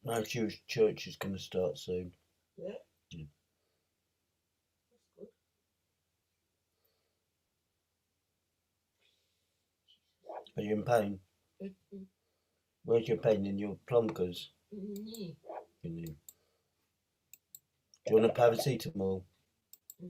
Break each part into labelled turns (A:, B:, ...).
A: My church is going to start soon.
B: Yeah.
A: Yeah.
B: That's good.
A: Are you in pain?
B: Mm-hmm.
A: Where's your pain? In your plunkers?
B: Mm-hmm.
A: In the... Do you want a paracetamol?
B: Mm-hmm.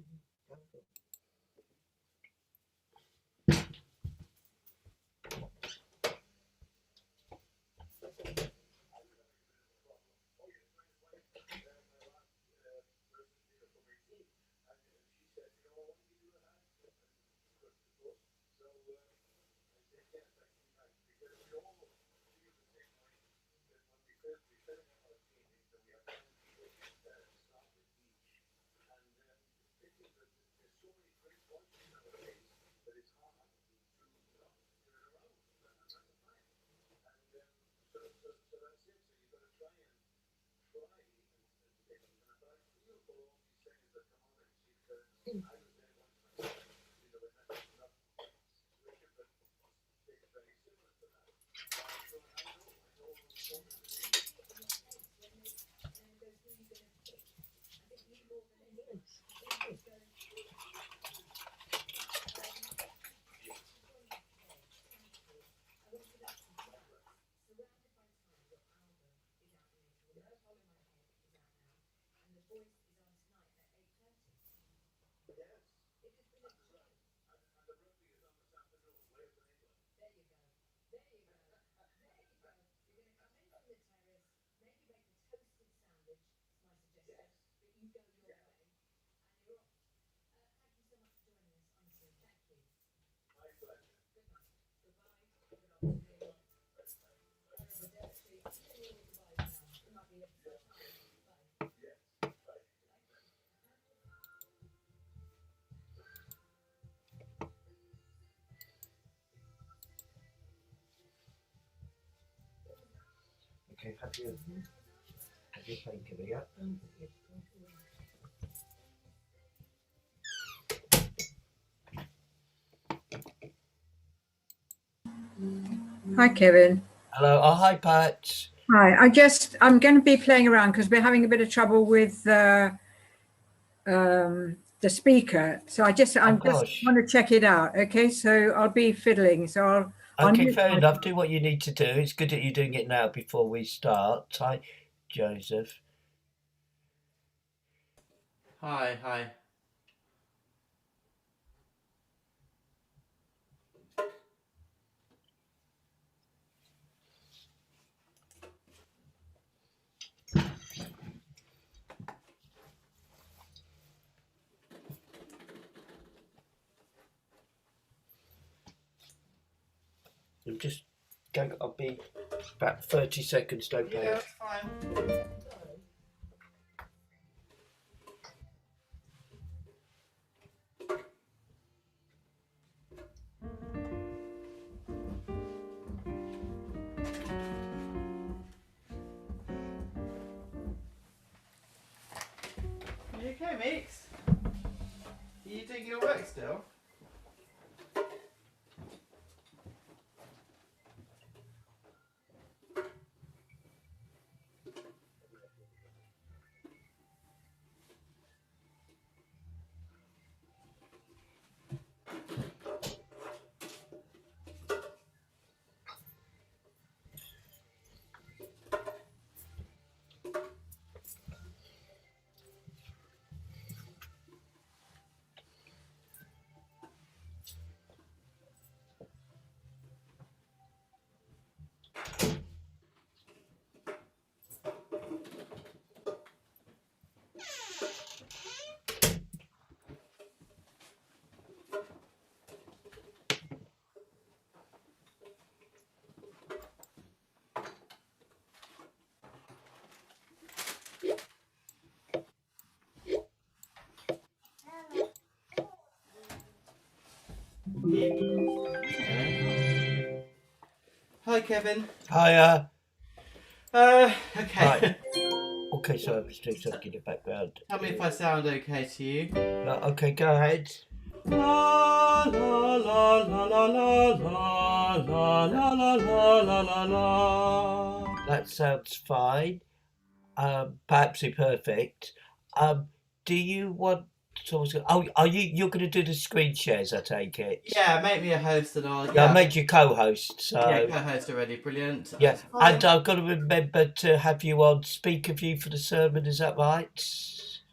A: Okay, have your painkiller, yeah?
C: Hi, Kevin.
A: Hello. Oh, hi, Pat.
C: Hi. I'm going to be playing around because we're having a bit of trouble with the speaker. So I'm just
A: Gosh.
C: want to check it out. Okay. So I'll be fiddling. So I'll
A: Okay,
C: mute
A: fair enough.
C: myself.
A: Do what you need to do. It's good that you're doing it now before we start. Hi, Joseph.
D: Hi.
A: I'm just going. I'll be about 30 seconds. Don't
D: Yeah,
A: panic.
D: that's fine. Are you okay, Meeks? Are you doing your work still? Hi, Kevin.
A: Hiya.
D: Okay.
A: Right. Okay, so I was doing something in the background.
D: Tell me if I sound okay to you.
A: Okay, go ahead.
D: La la la la la la la la la la la la la la.
A: That sounds fine. perhaps imperfect. Do you want? Are you're going to do the screen shares? I take it.
D: Yeah, make me a host and I'll.
A: Yeah, I made you co-host. So
D: Yeah, co-host already. Brilliant.
A: yeah,
D: That's fine.
A: and I've got to remember to have you on speaker view for the sermon. Is that right?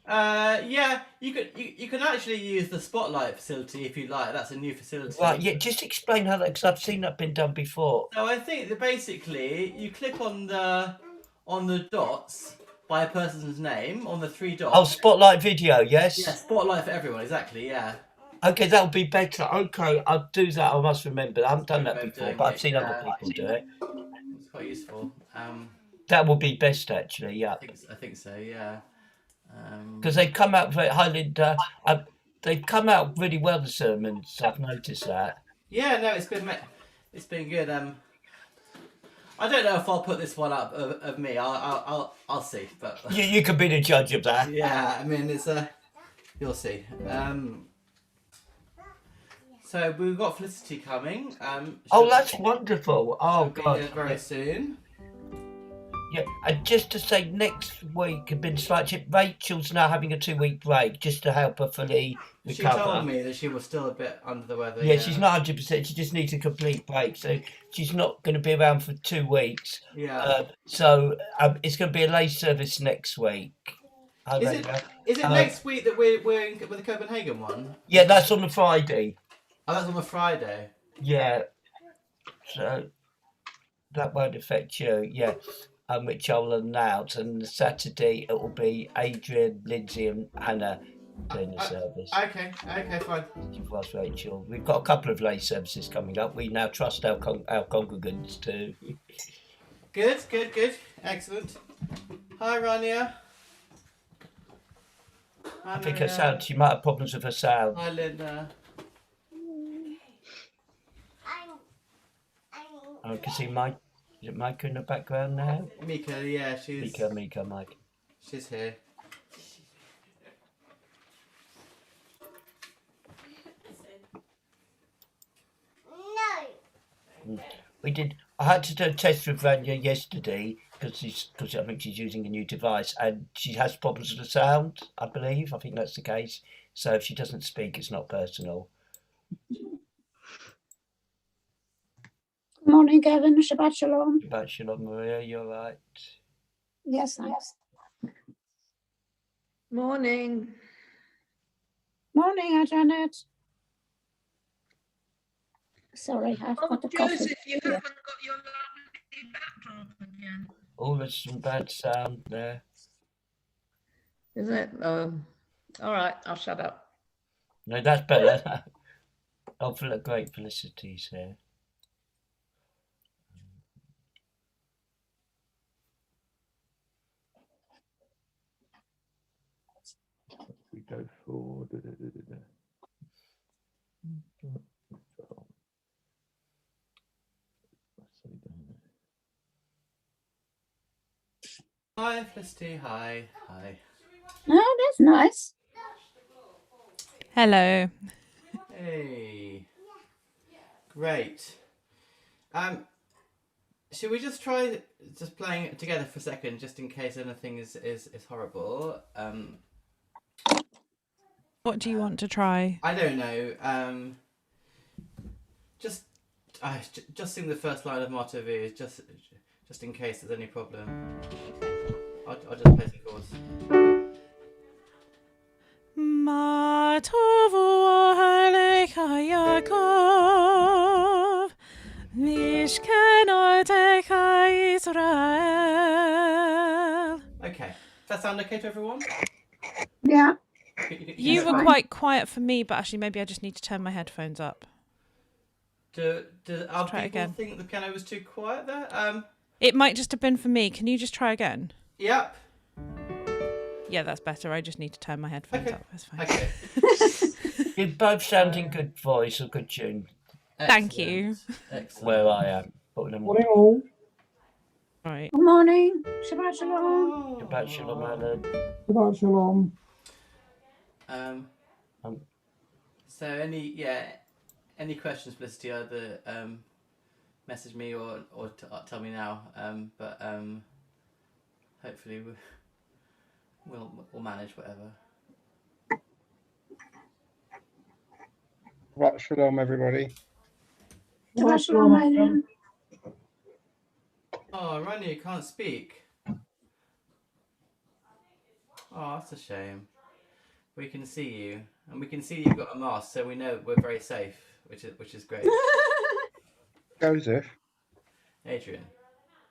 D: Yeah, you can actually use the Spotlight facility if you like. That's a new facility.
A: Right. Yeah. Just explain how that, because I've seen that been done before.
D: So I think that basically you click on the dots by a person's name on the 3 dots.
A: Oh, spotlight video. Yes.
D: Yeah, Spotlight for everyone. Exactly. Yeah.
A: Okay, that would be better. Okay, I'll do that. I must remember. I haven't done that
D: Good way of
A: before,
D: doing
A: but I've
D: it,
A: seen other
D: yeah.
A: people do it.
D: It's quite useful.
A: That would be best, actually. Yeah,
D: I think so. Yeah.
A: because they've come out very Highland. They've come out really well. The sermons. I've noticed that.
D: Yeah. No, it's been good. I don't know if I'll put this one up of me. I'll see. But
A: You could be the judge of that.
D: yeah, I mean it's you'll see. So we've got Felicity coming.
A: Oh, that's wonderful. Oh,
D: she'll be
A: God.
D: here very soon.
A: Yeah, and just to say, next week have been slightly. Rachel's now having a 2-week break just to help her fully
D: She
A: recover.
D: told me that she was still a bit under the weather.
A: Yeah, she's not 100%. She just needs a complete break, so she's not going to be around for 2 weeks.
D: Yeah.
A: So it's going to be a late service next week.
D: Is it next week that we're in, with the Copenhagen one?
A: Yeah, that's on the Friday.
D: Oh, that's on the Friday.
A: Yeah. So that won't affect you. Yeah. Which I'll announce. And the Saturday it will be Adrian, Lindsay, and Hannah doing the service.
D: Okay, fine.
A: Was Rachel. We've got a couple of lay services coming up. We now trust our congregants to.
D: Good. Excellent. Hi, Rania. Hi,
A: I think her
D: Maria.
A: sound. She might have problems with her sound.
D: Hi, Linda.
A: I can see Mike. Is it Micah in the background now?
D: Mika, yeah,
A: Mika, Mike.
D: she's here.
A: We did. I had to do a test with Rania yesterday because I think she's using a new device and she has problems with the sound. I believe. I think that's the case. So if she doesn't speak, it's not personal.
E: Morning, Kevin. Shabbat shalom.
A: Shabbat shalom, Maria. You're right.
E: Yes, thanks.
B: Morning.
E: Morning, Janet. Sorry, I've
B: Oh,
E: got the coffee.
B: Joseph, you haven't got your lovely backdrop again.
A: Oh, there's some bad sound there.
B: Is it? Oh, all right. I'll shut up.
A: No, that's better. Oh, great Felicity's here. We go for.
D: Hi, Felicity. Hi.
E: Oh, that's nice.
F: Hello.
D: Hey. Great. Should we just try playing it together for a second, just in case anything is horrible?
F: What do you want to try?
D: I don't know. Just sing the first line of Motto V, just in case there's any problem. I'll just play some chords.
F: Ma tovu alecha Yaakov, mishkenotecha Israel.
D: Okay. Does that sound okay to everyone?
E: Yeah.
F: You were
E: fine.
F: quite quiet for me, but actually maybe I just need to turn my headphones up.
D: Do our
F: try it
D: people
F: again.
D: think the piano was too quiet there?
F: It might just have been for me. Can you just try again?
D: Yep.
F: Yeah, that's better. I just need to turn my headphones
D: Okay.
F: up. That's fine.
D: Okay.
A: You both sound in good voice or good tune.
F: Thank you.
D: Excellent.
A: Where I am. Putting them
G: Morning all.
F: Right.
E: Good morning. Shabbat shalom.
A: Shabbat shalom, Alan.
G: Shabbat shalom.
D: So any questions, Felicity, either message me or tell me now. But hopefully we'll manage whatever.
G: Right, shalom, everybody.
E: Shabbat shalom, Adrian.
D: Oh, Ronnie, you can't speak. Oh, that's a shame. We can see you, and we can see you've got a mask, so we know we're very safe, which is great.
G: Joseph,
D: Adrian.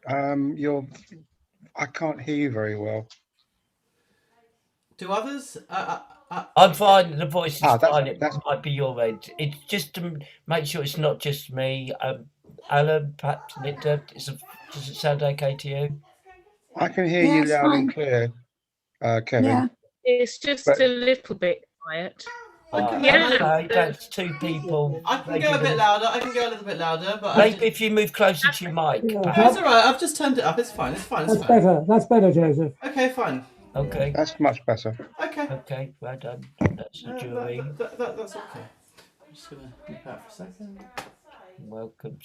G: I can't hear you very well.
D: Do others?
A: I'm fine. The voice is fine. It
G: that's
A: might be your end. It's just to make sure it's not just me. Alan, perhaps Linda, does it sound okay to you?
G: I can hear
E: Yeah,
G: you
E: it's
G: loud
E: fine.
G: and clear, Kevin.
E: Yeah.
B: It's just
G: But-
B: a little bit quiet.
A: Okay, that's two people.
D: I can go a bit louder. I can go a little bit louder, but
A: Maybe if you move closer to your mic.
H: Yeah,
A: perhaps.
D: it's all right. I've just turned it up. It's fine. It's fine. It's
H: That's
D: fine.
H: better. That's better, Joseph.
D: Okay, fine.
A: Okay.
G: That's much better.
D: Okay.
A: Okay, well done. That's the jury.
D: That's okay. I'm just gonna leave that for a second.
A: Welcome,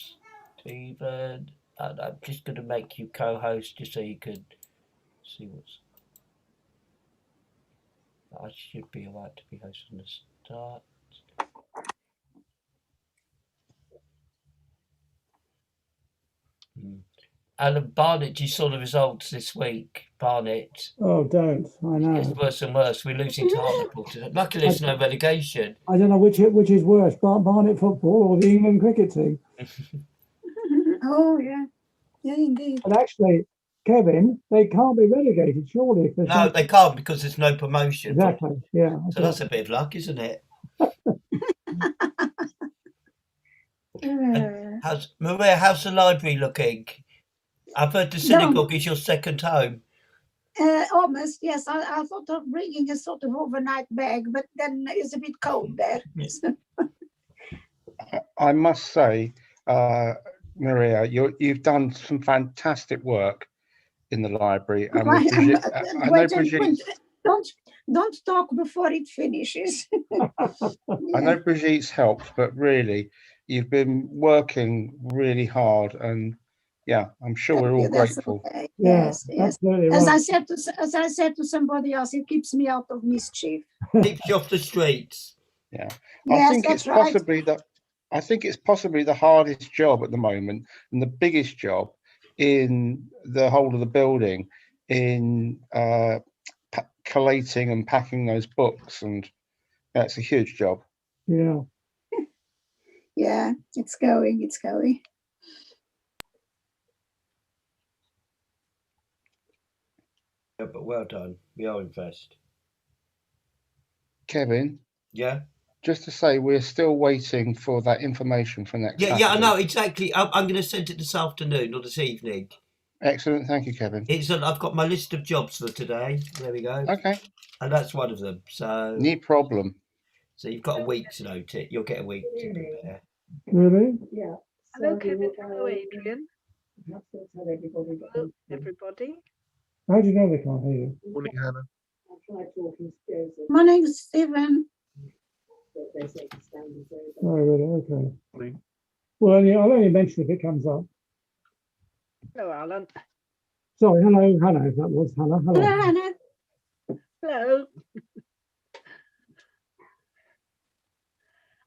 A: Stephen. And I'm just going to make you co-host just so you can see what's. I should be allowed to be host from the start. Alan Barnett, you saw the results this week. Barnett.
H: Oh, don't. I
A: It gets
H: know.
A: worse and worse. We're losing to Hartlepool today. Luckily, there's no relegation.
H: I don't know which is worse, Barnet football or the England cricket team.
E: Oh, yeah. Yeah, indeed.
H: And actually, Kevin, they can't be relegated, surely. If there's
A: No, they can't because there's no promotion.
H: Exactly. Yeah.
A: So that's a bit of luck, isn't it? Maria, how's the library looking? I've heard the synagogue is your second home.
E: Almost, yes. I thought of bringing a sort of overnight bag, but then it's a bit cold there.
G: I must say, Maria, you've done some fantastic work in the library, and with Brigitte,
E: Don't talk before it finishes.
G: I know Brigitte's helped, but really, you've been working really hard, and yeah, I'm sure we're all grateful.
E: Okay.
H: Yeah,
E: Yes, yes.
H: absolutely
E: As
H: right.
E: I said to somebody else, it keeps me out of mischief.
A: Keeps you off the streets.
G: Yeah,
E: Yes,
G: I think
E: that's
G: it's
E: right.
G: possibly the hardest job at the moment, and the biggest job in the whole of the building, in collating and packing those books, and that's a huge job.
H: Yeah.
E: Yeah, it's going.
A: Yeah, but well done. We are impressed.
G: Kevin,
A: Yeah.
G: just to say, we're still waiting for that information for next
A: Yeah,
G: Saturday.
A: I know exactly. I'm going to send it this afternoon or this evening.
G: Excellent, thank you, Kevin.
A: I've got my list of jobs for today. There we go.
G: Okay,
A: And that's one of them. So,
G: no problem.
A: so you've got a week to note it. You'll get a week to prepare.
H: Really?
I: Yeah. Hello, Kevin. Hello, Adrian. Hello, everybody.
H: How do you know they can't hear you?
J: Morning, Hannah.
E: Morning, Stephen.
H: Oh, really? Okay.
J: Morning.
H: Well, I'll only mention if it comes up.
I: Hello, Alan.
H: Sorry, hello, that was Hannah.
E: Hello,
H: Hello.
E: Hannah.
I: Hello.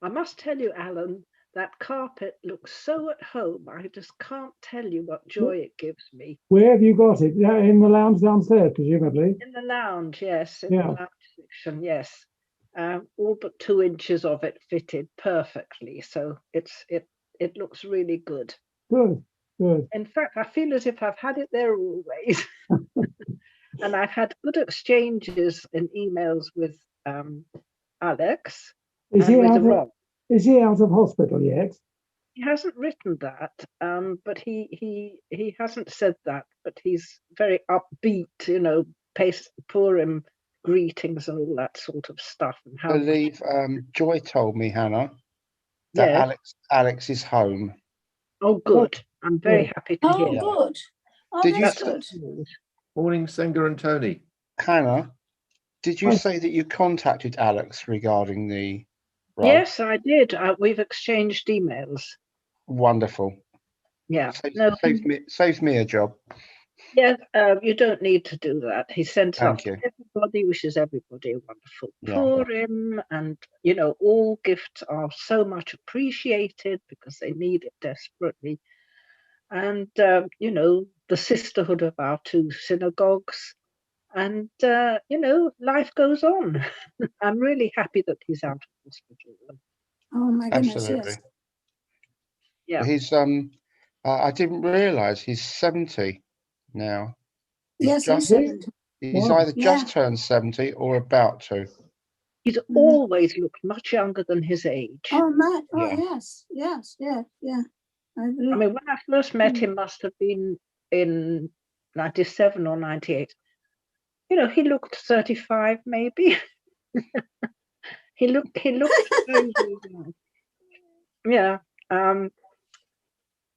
I: I must tell you, Alan, that carpet looks so at home. I just can't tell you what joy it gives me.
H: Where have you got it? Yeah, in the lounge downstairs, presumably.
I: In the lounge, yes. In
H: Yeah.
I: the lounge section, yes. All but 2 inches of it fitted perfectly. So it looks really good.
H: Good, good.
I: In fact, I feel as if I've had it there always. And I've had good exchanges in emails with Alex.
H: Is he out of hospital yet?
I: He hasn't written that, but he hasn't said that, but he's very upbeat, you know, Purim greetings and all that sort of stuff. And
G: I believe Joy told me, Hannah, that
I: Yes.
G: Alex is home.
I: Oh, good. I'm very happy to
E: Oh,
I: hear.
E: good. Oh,
G: Did you
E: that's
G: s-
E: good.
J: Morning, Senga and Tony.
G: Hannah, did you
H: Hi.
G: say that you contacted Alex regarding the role?
I: Yes, I did. We've exchanged emails.
G: Wonderful.
I: Yeah.
G: Saves,
I: No,
G: saves me a job.
I: Yes, you don't need to do that. He sends off
G: Thank
I: to
G: you.
I: everybody, wishes everybody a wonderful
G: Yeah.
I: Purim, and all gifts are so much appreciated because they need it desperately. And the sisterhood of our two synagogues, and life goes on. I'm really happy that he's out of hospital.
E: Oh my goodness,
G: Absolutely.
E: yes.
I: Yeah.
G: He's I didn't realise he's 70 now.
E: Yes,
G: just-
E: he's 70.
G: He's
H: Wow.
G: either just turned 70 or about to.
I: He's always looked much younger than his age.
E: Oh, Matt. Oh,
G: Yeah.
E: yes. Yeah. I agree.
I: I mean, when I first met him, must have been in 97 or 98. He looked 35, maybe. he looked very, very young. Yeah.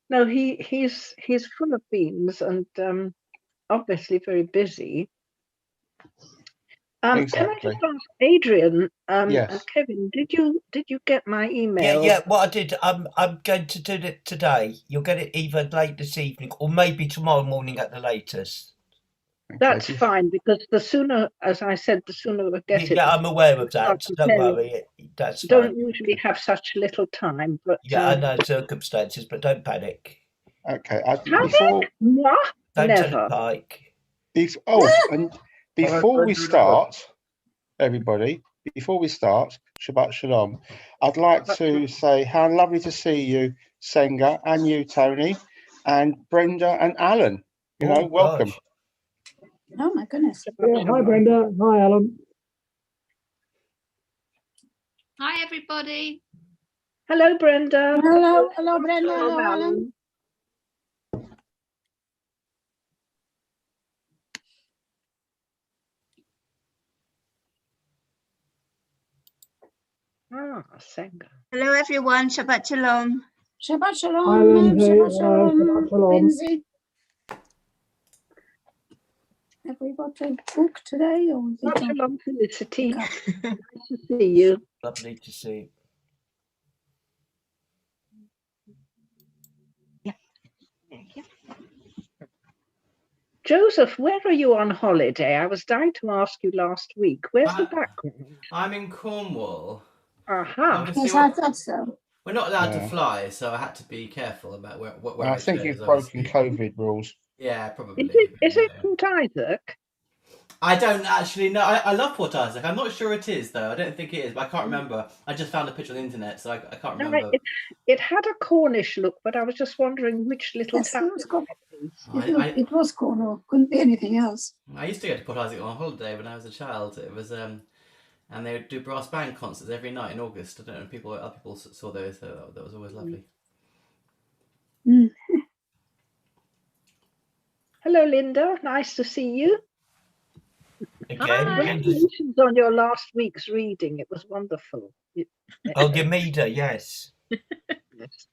I: No, he's full of beans and obviously very busy. Can I
G: Exactly.
I: just ask Adrian and
G: Yes.
I: Kevin, did you get my email?
A: Yeah. What I did, I'm going to do it today. You'll get it either late this evening or maybe tomorrow morning at the latest.
I: That's
G: Okay.
I: fine, because the sooner, as I said, the sooner we get it.
A: Yeah, I'm aware of that.
I: start
A: Don't
I: preparing.
A: worry. That's
I: Don't
A: fine.
I: usually have such little time, but
A: Yeah, I know circumstances, but don't panic.
G: Okay.
I: Moi?
A: Don't
I: Never.
A: tell it Pike.
G: And before we start, everybody, before we start, Shabbat Shalom, I'd like to say how lovely to see you, Senga, and you, Tony, and Brenda and Alan. Welcome.
A: Gosh.
E: Oh my goodness.
H: Yeah, hi, Brenda. Hi, Alan.
K: Hi, everybody.
I: Hello, Brenda.
E: Hello, Brenda.
I: Hello,
E: Hello, Alan.
I: Senga.
K: Hello, everyone. Shabbat Shalom.
E: Shabbat Shalom.
H: Hi, Lindsay.
E: Shabbat Shalom.
H: Shabbat Shalom.
E: Lindsay. Have we got a book today? Or is it
I: Shalom, Felicity.
E: No.
I: Nice to see you.
A: Lovely to see.
I: Joseph, where are you on holiday? I was dying to ask you last week. Where's the background?
D: I'm in Cornwall.
I: Aha.
D: Obviously,
E: Yes, I thought so.
D: we're not allowed
G: Yeah.
D: to fly, so I had to be careful about where
G: I think
D: chose,
G: you've broken
D: obviously.
G: COVID rules.
D: Yeah, probably.
I: Is it Port Isaac?
D: I don't actually know. I love Port Isaac. I'm not sure it is, though. I don't think it is, but I can't remember. I just found a picture on the internet, so I can't
I: No,
D: remember.
I: it had a Cornish look, but I was just wondering which little
E: Yes,
I: town
E: it was called.
D: I-
E: It was Cornwall. Couldn't be anything else.
D: I used to go to Port Isaac on holiday when I was a child. It was and they would do brass band concerts every night in August. I don't know if other people saw those. So that was always lovely.
E: Mm.
I: Hello, Linda. Nice to see you.
A: Again,
I: Congratulations on your last week's reading. It was wonderful.
A: Oh, Yamida, yes.
I: Yes.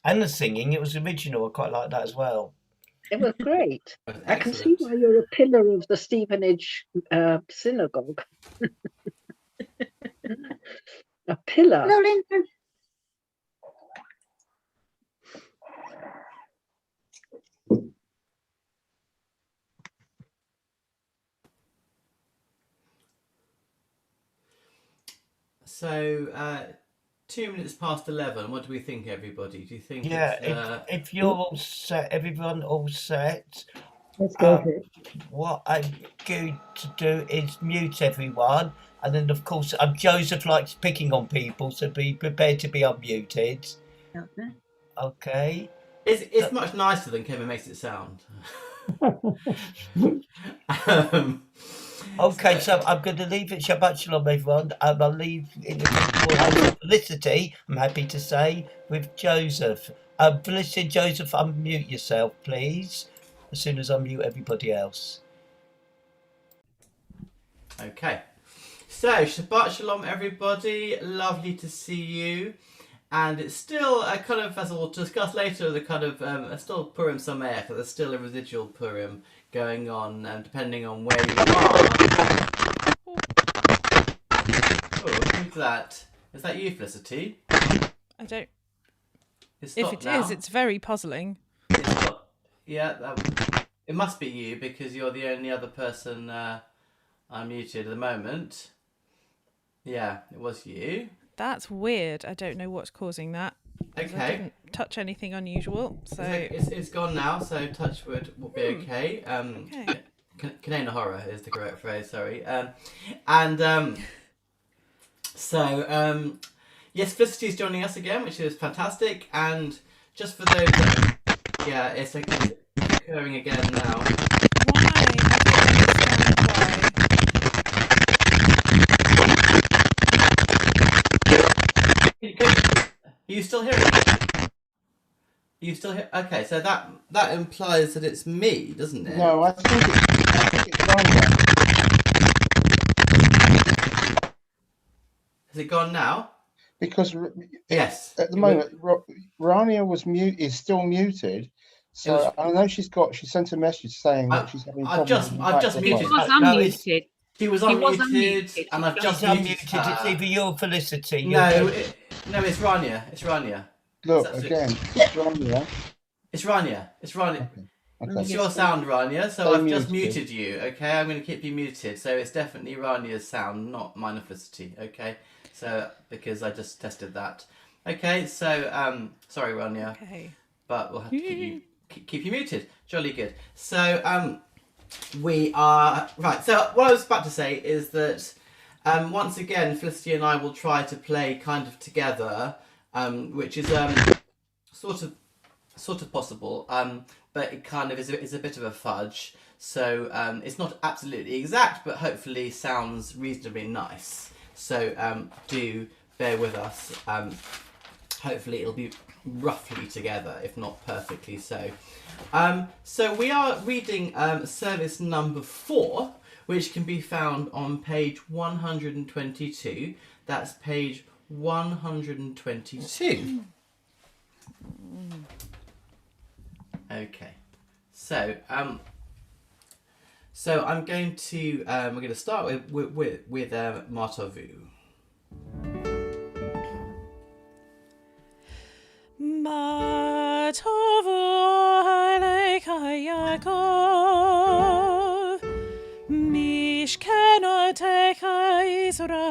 A: And the singing, it was original. I quite like that as well.
I: It was great.
D: It was
I: I can see
D: excellent.
I: why you're a pillar of the Stevenage synagogue. A pillar.
E: Hello, Lincoln.
D: So 2 minutes past 11. What do we think, everybody? Do you think?
A: Yeah,
D: It's,
A: if you're all set, everyone all set,
H: Let's go for it.
A: what I'm going to do is mute everyone. And then, of course, Joseph likes picking on people, so be prepared to be unmuted. Okay.
D: It's much nicer than Kevin makes it sound.
A: Okay, so I'm going to leave it. Shabbat Shalom, everyone. And I'll leave in the hands of Felicity, I'm happy to say, with Joseph. Felicity and Joseph, unmute yourself, please, as soon as I mute everybody else.
D: Okay. So, Shabbat Shalom, everybody. Lovely to see you. And it's still a kind of, as we'll discuss later, the kind of still Purim Sameach. There's still a residual Purim going on, depending on where you are. Oh, who's that? Is that you, Felicity?
F: I don't.
D: It's
F: If
D: stopped
F: it
D: now.
F: is, it's very puzzling.
D: It's stopped. Yeah, It must be you because you're the only other person I'm muted at the moment. Yeah, it was you.
F: That's weird. I don't know what's causing that. 'Cause I
D: Okay.
F: didn't touch anything unusual. So
D: It's gone now, so touch wood will be okay.
F: Okay.
D: Canana horror is the correct phrase, sorry. Yes, Felicity is joining us again, which is fantastic. And just for those that, yeah, it's occurring again now.
F: why? I don't understand why.
D: Are you still hearing me? You still hear? Okay, so that implies that it's me, doesn't it?
G: No, I think it's Rania.
D: Has it gone now?
G: Because
D: Yes.
G: at the moment, Rania is still muted. So I know she sent a message saying that she's having problems.
D: I've just muted.
K: He was unmuted.
D: He was unmuted, and I've just muted
A: It's
D: her.
A: either you or Felicity.
D: No, it's Rania. It's Rania.
G: Look
D: That's it.
G: again, it's Rania.
D: It's Rania. It's Rania.
G: Okay.
D: It's your sound, Rania. So
G: Stay
D: I've just
G: muted.
D: muted you. Okay, I'm going to keep you muted. So it's definitely Rania's sound, not mine or Felicity. Okay, so because I just tested that. Okay, so sorry, Rania,
F: Okay.
D: but we'll have to keep you muted. Jolly good. So we are right. So what I was about to say is that once again, Felicity and I will try to play kind of together, which is sort of possible, but it kind of is a bit of a fudge. So it's not absolutely exact, but hopefully sounds reasonably nice. So do bear with us. Hopefully it'll be roughly together, if not perfectly so. So we are reading service number 4, which can be found on page 122. That's page 122. Okay, so I'm going to we're going to start with Martovu.
F: Ma tovu aleika Yaakov, mishkenoteka Israel.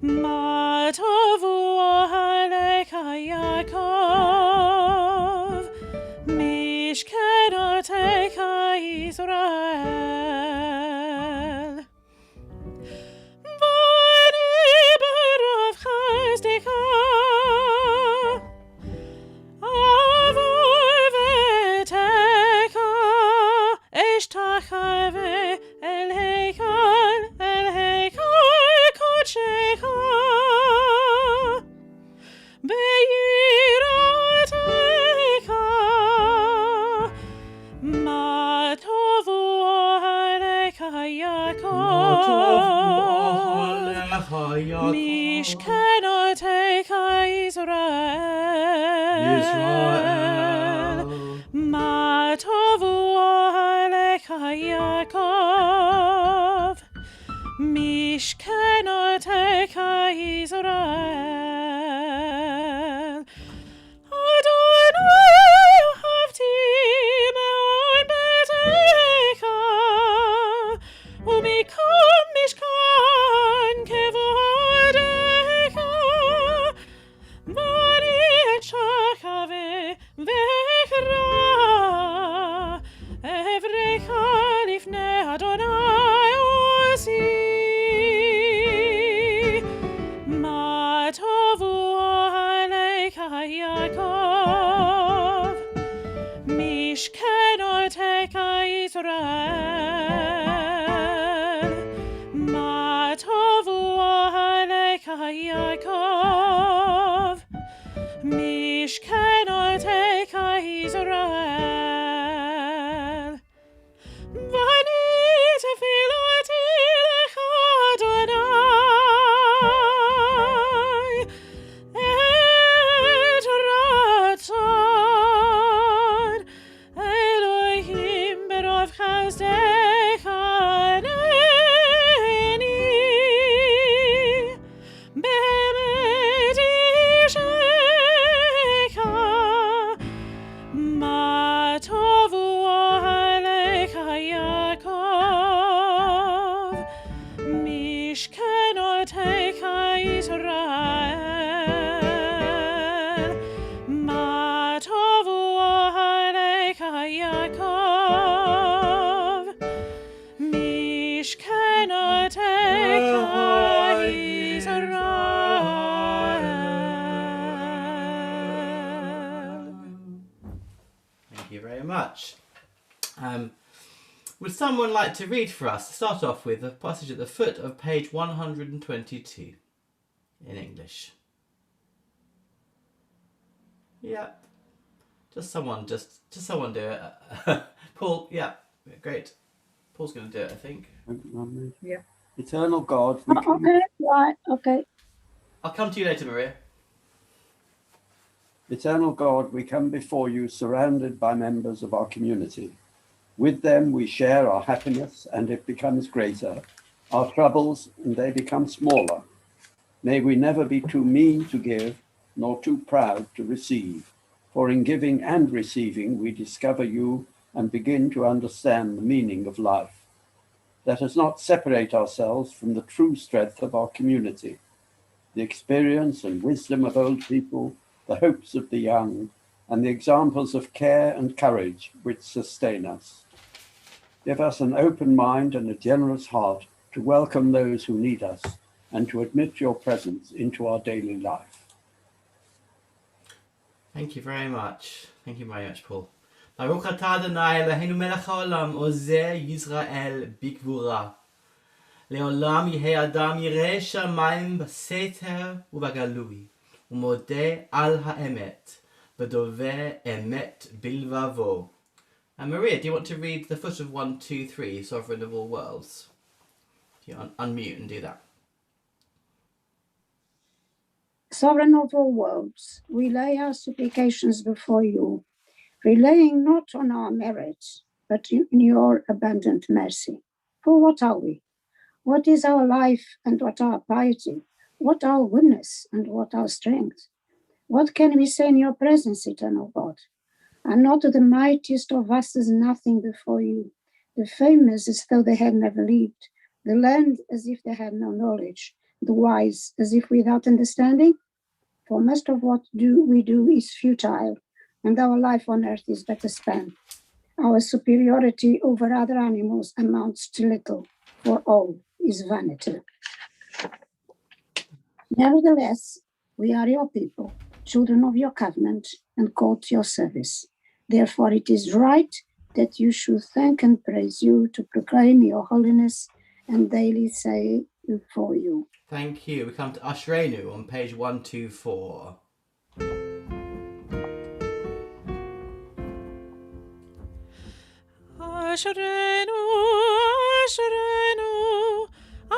F: Ma tovu aleika Yaakov, mishkenoteka Israel. Mishkenoteka Israel. Ma tovu alecha Yaakov. Mishkenoteka Israel. Adonai ahavti me'od betecha. Umikom mishkan kevodecha. Bani et shachave vechra. Evrecha lifnei Adonai osi. Ma tovu alecha Yaakov. Mishkenoteka Israel. Ma tovu alecha Yaakov. Mishkenoteka Israel. Vani tefiloti lecha Adonai. Et ratzon Elohim berov chesdecha neni. Be'emet ishecha
D: Thank you very much. Would someone like to read for us, to start off with, the passage at the foot of page 122 in English? Yeah. Just someone do it. Paul, yeah, great. Paul's going to do it, I think.
B: Yeah.
L: Eternal God,
E: Okay, right, okay.
D: I'll come to you later, Maria.
L: Eternal God, we come before you surrounded by members of our community. With them we share our happiness and it becomes greater, our troubles and they become smaller. May we never be too mean to give, nor too proud to receive. For in giving and receiving we discover you and begin to understand the meaning of life. Let us not separate ourselves from the true strength of our community, the experience and wisdom of old people, the hopes of the young, and the examples of care and courage which sustain us. Give us an open mind and a generous heart to welcome those who need us and to admit your presence into our daily life.
D: Thank you very much. Thank you very much, Paul. Baruch atah Adonai Eloheinu melech haolam ozeh Yisrael bigvura. Leolam yehei adam yireh shamayim b'seter u'bagalui u'modeh al ha'emet v'doveh emet bilvavo. And Maria, do you want to read the foot of 1, 2, 3, Sovereign of all worlds? Do you unmute and do that?
E: Sovereign of all worlds, we lay our supplications before you, relying not on our merits, but in your abundant mercy. For what are we? What is our life and what our piety? What our goodness and what our strength? What can we say in your presence, eternal God? Are not the mightiest of us as nothing before you, the famous as though they had never lived, the learned as if they had no knowledge, the wise as if without understanding? For most of what we do is futile, and our life on earth is but a span. Our superiority over other animals amounts to little, for all is vanity. Nevertheless, we are your people, children of your covenant, and called to your service. Therefore, it is right that you should thank and praise you, to proclaim your holiness and daily say before you.
D: Thank you. We come to Ashrenu on page 124.
F: Ashrenu, Ashrenu,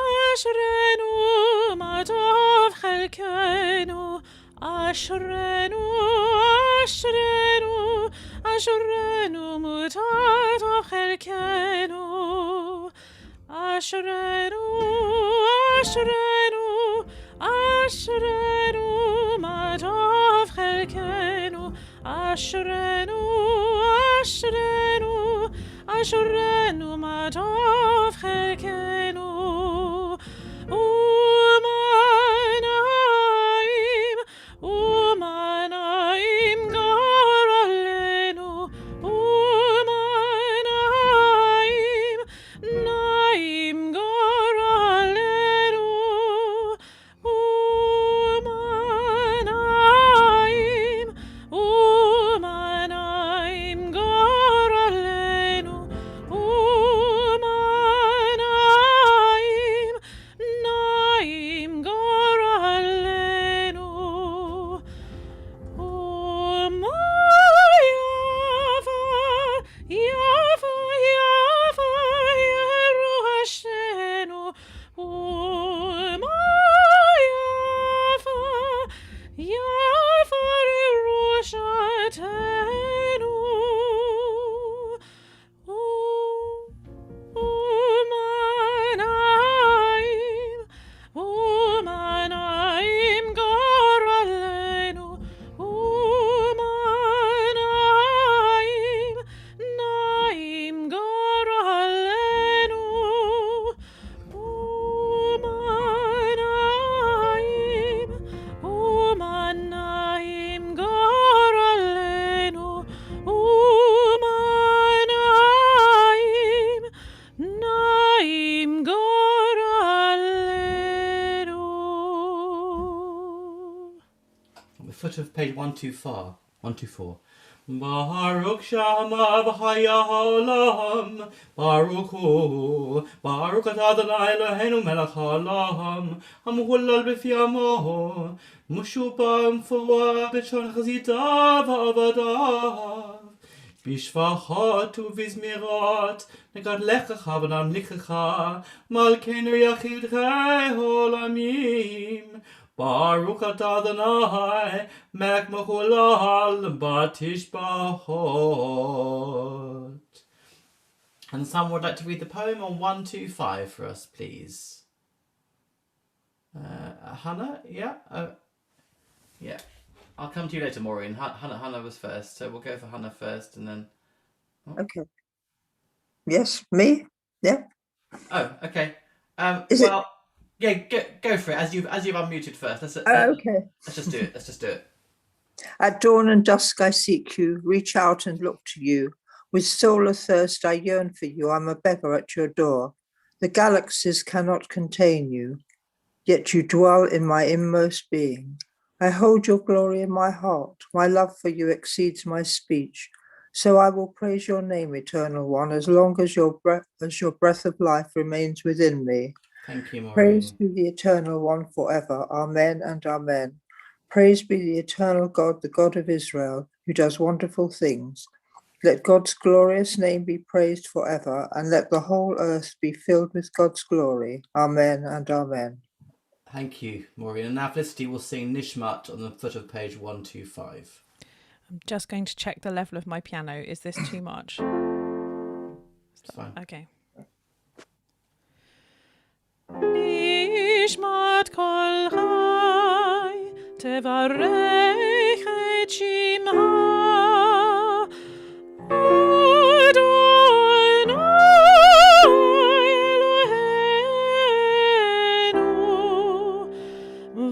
F: Ashrenu, ma tov chelkenu. Ashrenu, Ashrenu, Ashrenu, ma tov chelkenu. Ashrenu, Ashrenu, Ashrenu, ma tov chelkenu. Ashrenu, Ashrenu, Ashrenu, ma tov chelkenu. Umanaim, umanaim goralenu. Umanaim, naim goralenu. Umanaim, umanaim goralenu. Umanaim, naim goralenu. Yava, Yava, Yeru Hashenu. Yava, Yava, Yeru Shatenu. Umanaim, umanaim goralenu. Umanaim, naim goralenu. Umanaim, umanaim goralenu. Umanaim, naim goralenu.
D: At the foot of page 124. Baruch Shama v'chaya ha'olam, Baruch hu, Baruch atah Adonai Eloheinu melech ha'olam, Hamuhulal b'fi amo, Mushuba umfua b'shon chazitav ha'avadav, Bishvachot uvizmirot, Negad lechacha v'namlikecha, Malkeinu yachidchei olamim, Baruch atah Adonai, melech mechulal batishbachot. And someone would like to read the poem on 125 for us, please. Hannah, yeah? Yeah. I'll come to you later, Maureen. Hannah was first, so we'll go for Hannah first, and then... Oh.
M: Okay. Yes, me? Yeah.
D: Oh, okay.
M: Is
D: well... It... Yeah, go for it. As you've unmuted first.
M: Okay.
D: Let's just do it. Let's just do it.
M: At dawn and dusk I seek you, reach out and look to you. With soul athirst I yearn for you, I'm a beggar at your door. The galaxies cannot contain you, yet you dwell in my inmost being. I hold your glory in my heart, my love for you exceeds my speech. So I will praise your name, Eternal One, as long as your breath of life remains within me.
D: Thank you, Maureen.
M: Praise be the Eternal One forever. Amen and amen. Praise be the eternal God, the God of Israel, who does wonderful things. Let God's glorious name be praised forever, and let the whole earth be filled with God's glory. Amen and amen.
D: Thank you, Maureen. And now Felicity will sing Nishmat on the foot of page 125.
F: I'm just going to check the level of my piano. Is this too much?
D: It's fine.
F: Okay. Nishmat kol chai tevarech et shimha Adonai Eloheinu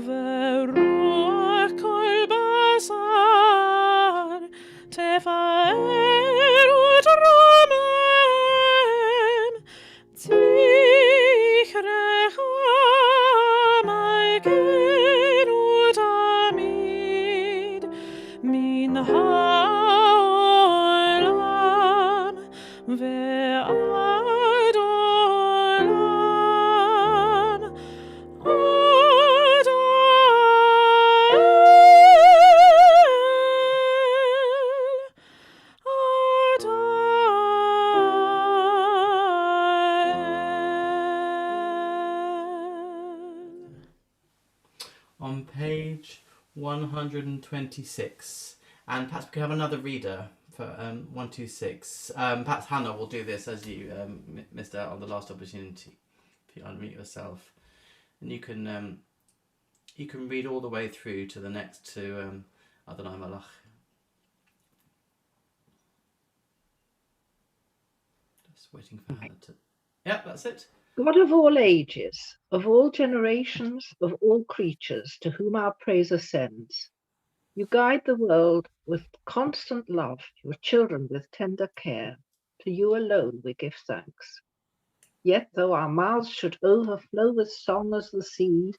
F: veruach kol basar tefaer u'tromem zichrecha malkeinu tamid min ha'olam ve'ad olam
D: On page 126. And perhaps we can have another reader for 126. Perhaps Hannah will do this as you missed out on the last opportunity. If you unmute yourself. And you can read all the way through to the next to Adonai Malach. Just waiting for Hannah to... Yep, that's it.
I: God of all ages, of all generations, of all creatures, to whom our praise ascends, you guide the world with constant love, your children with tender care. To you alone we give thanks. Yet though our mouths should overflow with song as the sea,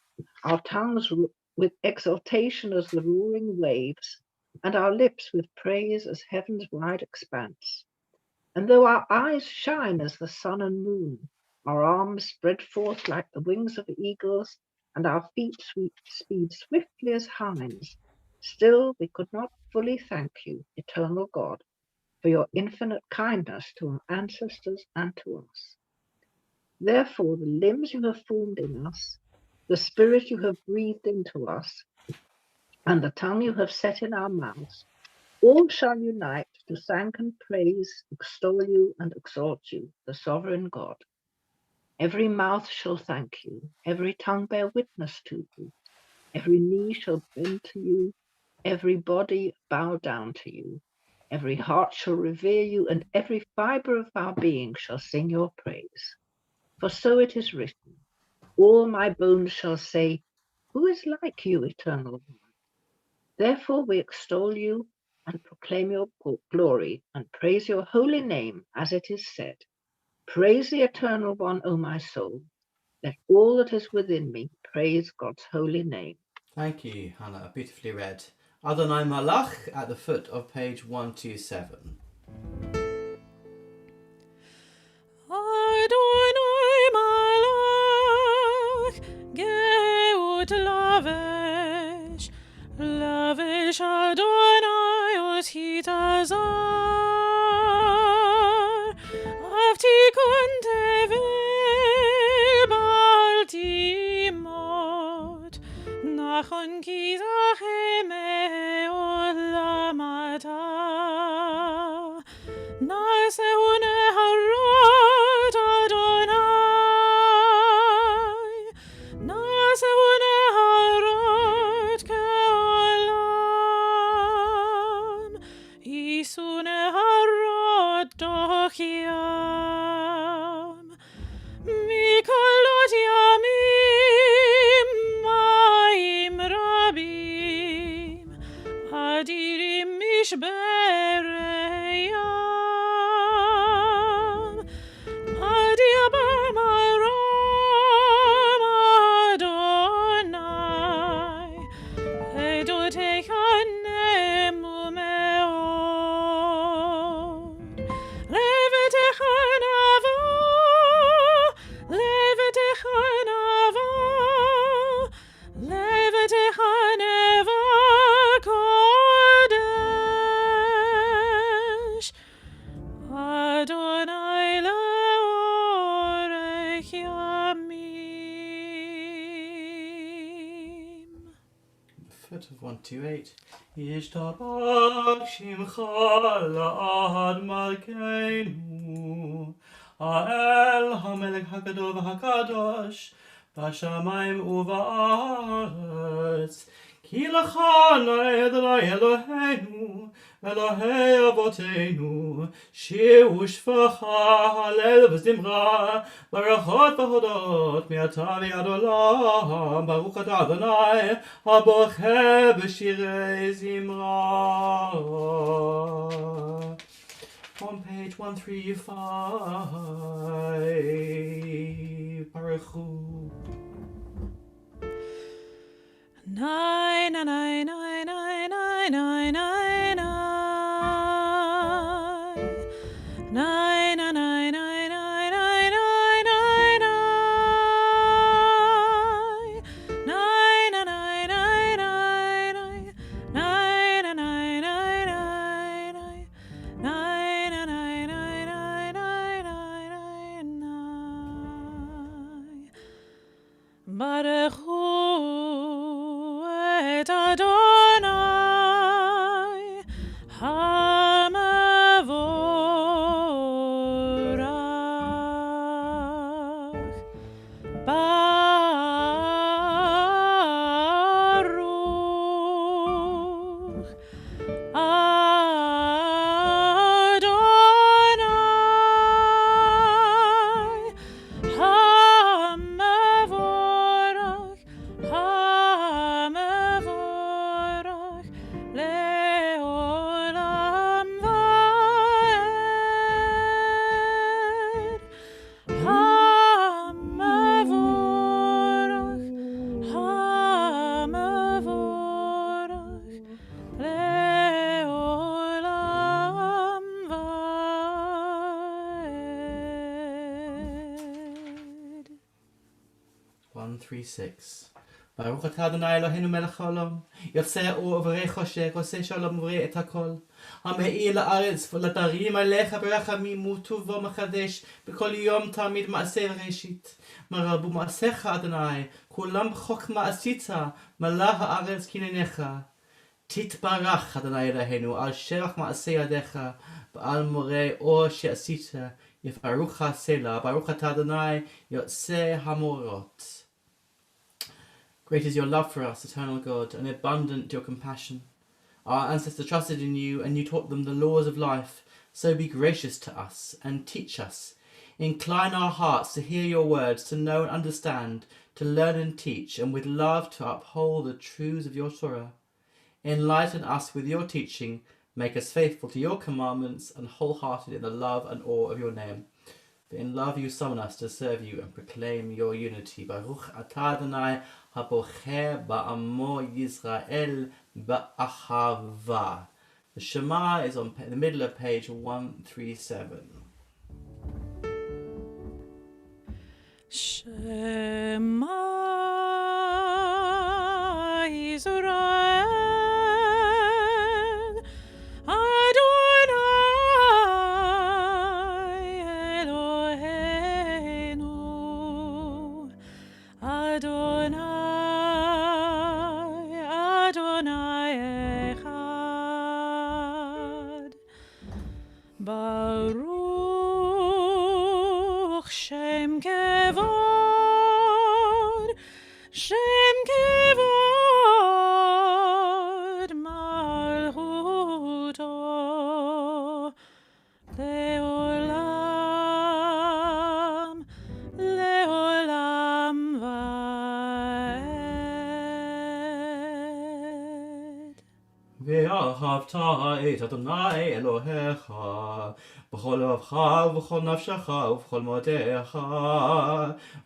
I: our tongues with exultation as the roaring waves, and our lips with praise as heaven's wide expanse, and though our eyes shine as the sun and moon, our arms spread forth like the wings of eagles, and our feet speed swiftly as hinds, still we could not fully thank you, eternal God, for your infinite kindness to our ancestors and to us. Therefore, the limbs you have formed in us, the spirit you have breathed into us, and the tongue you have set in our mouths, all shall unite to thank and praise, extol you and exalt you, the sovereign God. Every mouth shall thank you, every tongue bear witness to you, every knee shall bend to you, every body bow down to you, every heart shall revere you, and every fibre of our being shall sing your praise. For so it is written, all my bones shall say, who is like you, eternal one? Therefore we extol you and proclaim your glory and praise your holy name, as it is said, praise the Eternal One, O my soul. Let all that is within me praise God's holy name.
D: Thank you, Hannah. Beautifully read. Adonai Malach at the foot of page 127.
F: Adonai Malach, Geut Lavish, Lavish Adonai Oshit Azar, Avtikun Tevil Baltimot, Nachon Kizacheme Olamata, Nasehune Harot Adonai, Nasehune Harot Keolam, Isune Harot Dochiam, Mikolot Yamim Maim Rabim, Adirim Mishbereyam, Adiabam Aram Adonai, Edotechanem Umeod, Levetechanava, Levetechanava, Levetechaneva Kodesh, Adonai Leorech Yamim.
D: Foot of 128. Yishtabach Shimcha La'ad Malkeinu, Ha'el HaMelech HaGadol VaHaKadosh, B'Shamayim u'Ba'aretz, Ki L'chana Adonai Eloheinu, Elohei Avoteinu, Shir u'Shfacha Halel v'Zimra, Barachot v'Hodot, Mi'ata v'Yad Olam, Baruch Ata Adonai, Haboche b'Shirei Zimra. On page 135, Baruch Hu.
F: Nine, nine, nine, nine, nine, nine, nine, nine. Nine, nine, nine, nine, nine, nine, nine, nine. Nine, nine, nine, nine, nine, nine, nine, nine, nine, nine. Nine, nine, nine, nine, nine, nine, nine, nine. Baruch Hu et Adonai HaMevorach, Baruch Adonai HaMevorach, HaMevorach Leolam Vaed, HaMevorach, HaMevorach Leolam Vaed.
D: 136. Baruch Ata Adonai Eloheinu melech haolam, Yotzei or u'vorei choshech, Osei shalom u'vorei et hakol, Hame'ir la'aretz v'ladarim alecha berachamim u'tuvo machadesh, b'kol yom tamid ma'aseh v'reishit. Marabu ma'asecha Adonai, kulam b'chokma asita, malah ha'aretz kinenecha. Titbarach Adonai Eloheinu, al sherach ma'aseh yadecha, b'al morei or she'asita, Yefarucha Selah, Baruch Ata Adonai, Yotzei Hamorot. Great is your love for us, eternal God, and abundant your compassion. Our ancestors trusted in you, and you taught them the laws of life. So be gracious to us, and teach us. Incline our hearts to hear your words, to know and understand, to learn and teach, and with love to uphold the truths of your Torah. Enlighten us with your teaching, make us faithful to your commandments, and wholehearted in the love and awe of your name. But in love you summon us to serve you and proclaim your unity. Baruch atah Adonai habocher ba'amo Yisrael ba'achava. The Shema is on the middle of page 137.
F: Shema Yisrael Adonai Eloheinu Adonai Adonai Echad Baruch Shem Kevod Shem Kevod Malchuto Leolam Leolam Vaed
D: ואהבת את אדוני אלוהיך בכל לבך ובכל נפשך ובכל מאודיך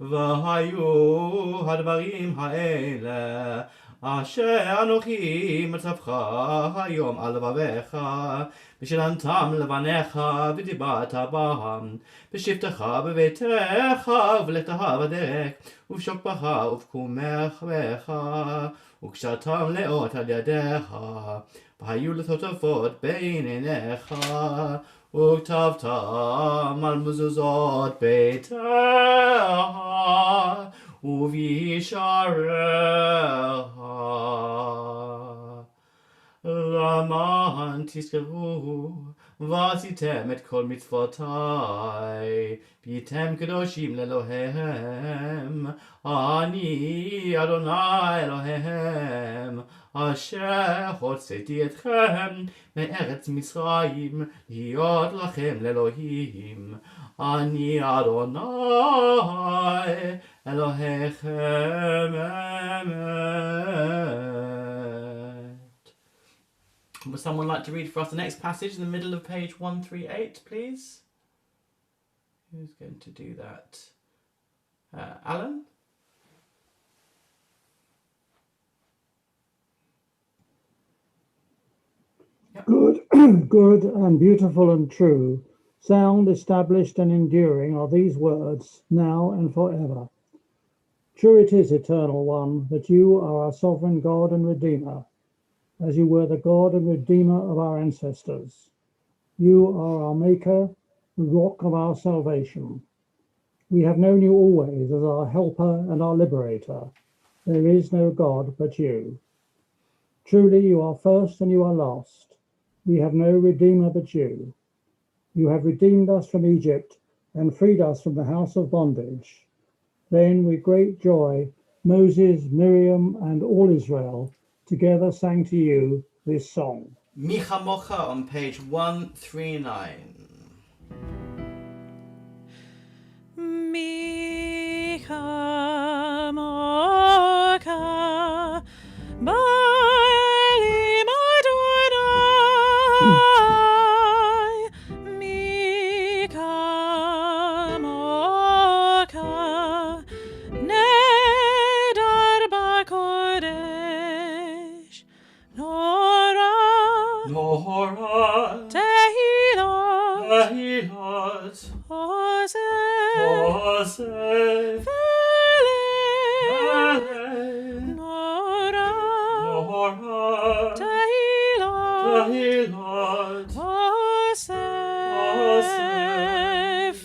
D: והיו הדברים האלה אשר אנוכי מצווך היום על לבביך ושננתם לבניך ודיברת בהם בשבתך בביתך ובלכתך בדרך ובשוקבך ובקומך בך וקשרתם לאות על ידיך והיו לטוטפות בין עיניך וכתבתם על מזוזות ביתך ובישעריך למען תזכרו ועשיתם את כל מצוותי והייתם קדושים לאלוהיהם אני אדוני אלוהיהם אשר הוצאתי אתכם מארץ מצרים להיות לכם לאלוהים אני אדוני אלוהיכם אמת. Would someone like to read for us the next passage in the middle of page 138, please? Who's going to do that? Alan?
H: Good, good and beautiful and true, sound, established and enduring are these words, now and forever. True it is, Eternal One, that you are our sovereign God and Redeemer, as you were the God and Redeemer of our ancestors. You are our Maker, the rock of our salvation. We have known you always as our helper and our liberator. There is no God but you. Truly you are first and you are last. We have no Redeemer but you. You have redeemed us from Egypt and freed us from the house of bondage. Then with great joy, Moses, Miriam, and all Israel together sang to you this song.
D: Micha Mocha on page 139.
F: Micha Mocha Ba'elim Adonai Micha Mocha Nedar B'Kodesh Nora Tehilot Hoseh Velen Nora Tehilot Hoseh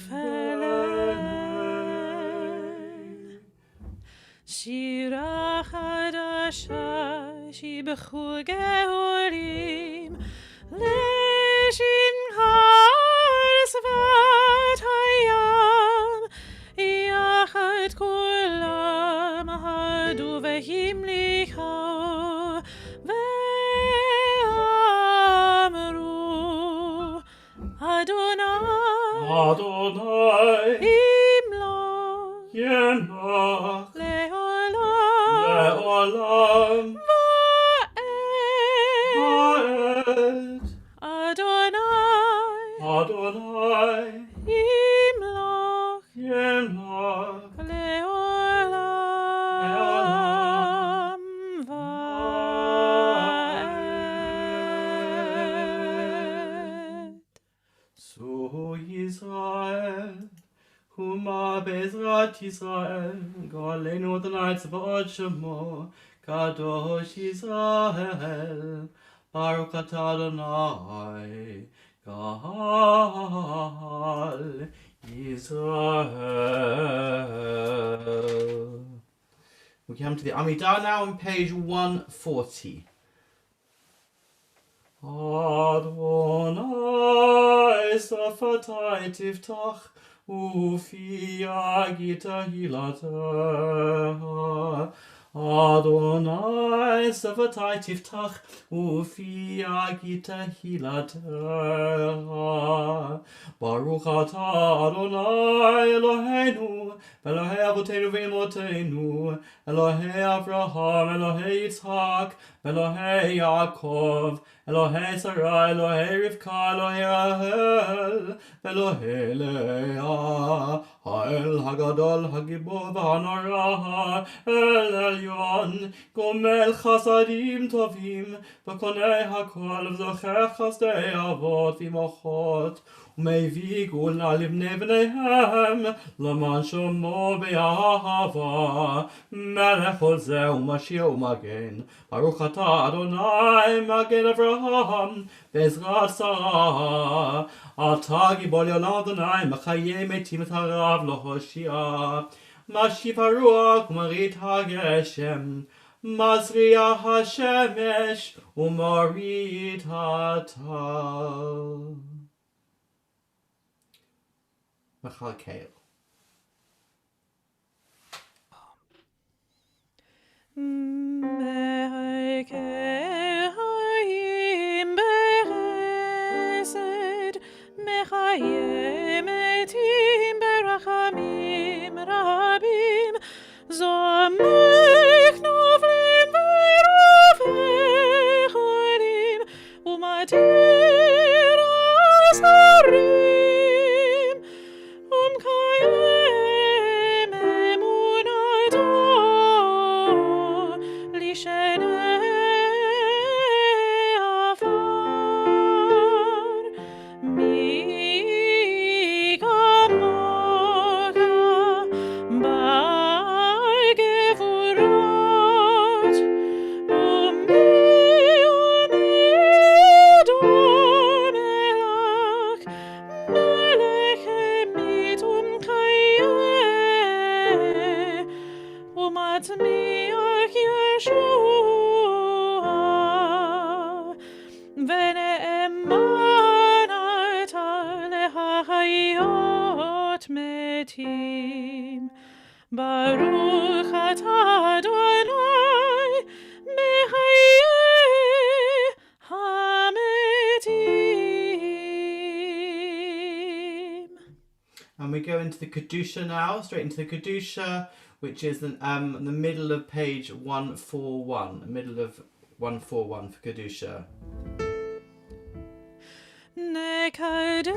F: Velen Shira Chadasha Shibechu Geolim Leshinchar Svat Hayam Yachad Kulam Hadu Vehimlicha Ve'amru Adonai Imloch Leolam Adonai Imloch
D: So Yisrael, Huma Bezrat Yisrael, Golenu Adonai Tzvaot Shemo, Kadosh Yisrael, Baruch Atah Adonai, Gal Yisrael. We come to the Amidah now on page 140. Adonai Safatai Tiftach Ufi Agita Hilata Adonai Safatai Tiftach Ufi Agita Hilata Baruch Atah Adonai Eloheinu Elohei Avotenu Ve'imotenu Elohei Avraham Elohei Yitzhak Elohei Yaakov Elohei Sarah, Elohei Rivka, Elohei Rahel, Elohei Leah, Ha'el Hagadol, Hagibor v'Hanora, El Elyon, Gomel Chasadim Tovim, V'konei Hakol, V'zocher Chasdei Avot V'mochot, U'mevii Gula Livnei B'neihem, L'man Shomo B'Yahava, Melech Hozeh U'Mashiach U'Magen, Baruch Atah Adonai, Magen Avraham, Bezrat Sarah, Atah Gibor Le'olam Adonai, Mechayeh Metim Et Harav Lo Hoshia, Mashiv HaRuach U'Marit HaGeshem, Mazriach HaShemesh U'Marit HaTal. Mechalkel.
F: Mechayim beresed, Mechayim etim berachamim rabim, Zomech novlim ve'rofech olim, Umatir asarim, Umkayem emunato, Lishenei afar, Mi kamocha, Bar gevurot, Umi domelach, Melech emit umkayeh, Umatzmiach Yeshua, Vene'emanat lehachayot metim, Baruch Atah Adonai, Mechayeh hametim.
D: And we go into the Kedusha now, straight into the Kedusha, which is in the middle of page 141, the middle of 141 for Kedusha.
F: Nekadesh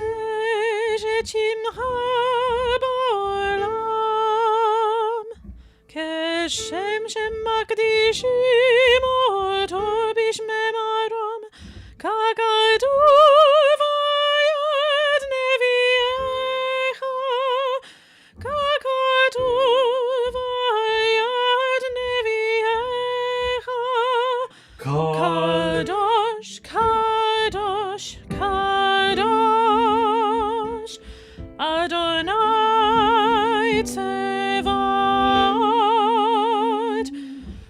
F: et shimcha ba'olam, Keshem shemakdishim oto bishmei marom, Kagadu vayad neviecha, Kagadu vayad neviecha, Kadosh, Kadosh, Kadosh, Adonai Tzevot,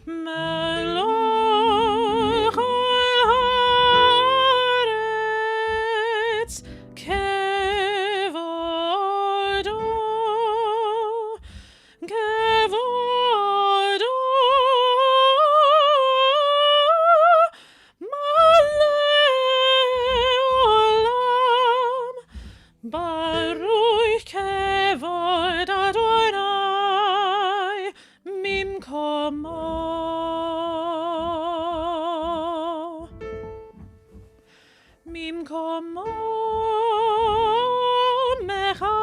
F: Melech haaretz, Kevodo, Kevodo, Olam, Baruch kevod Adonai mimkomo, mimkomo mecha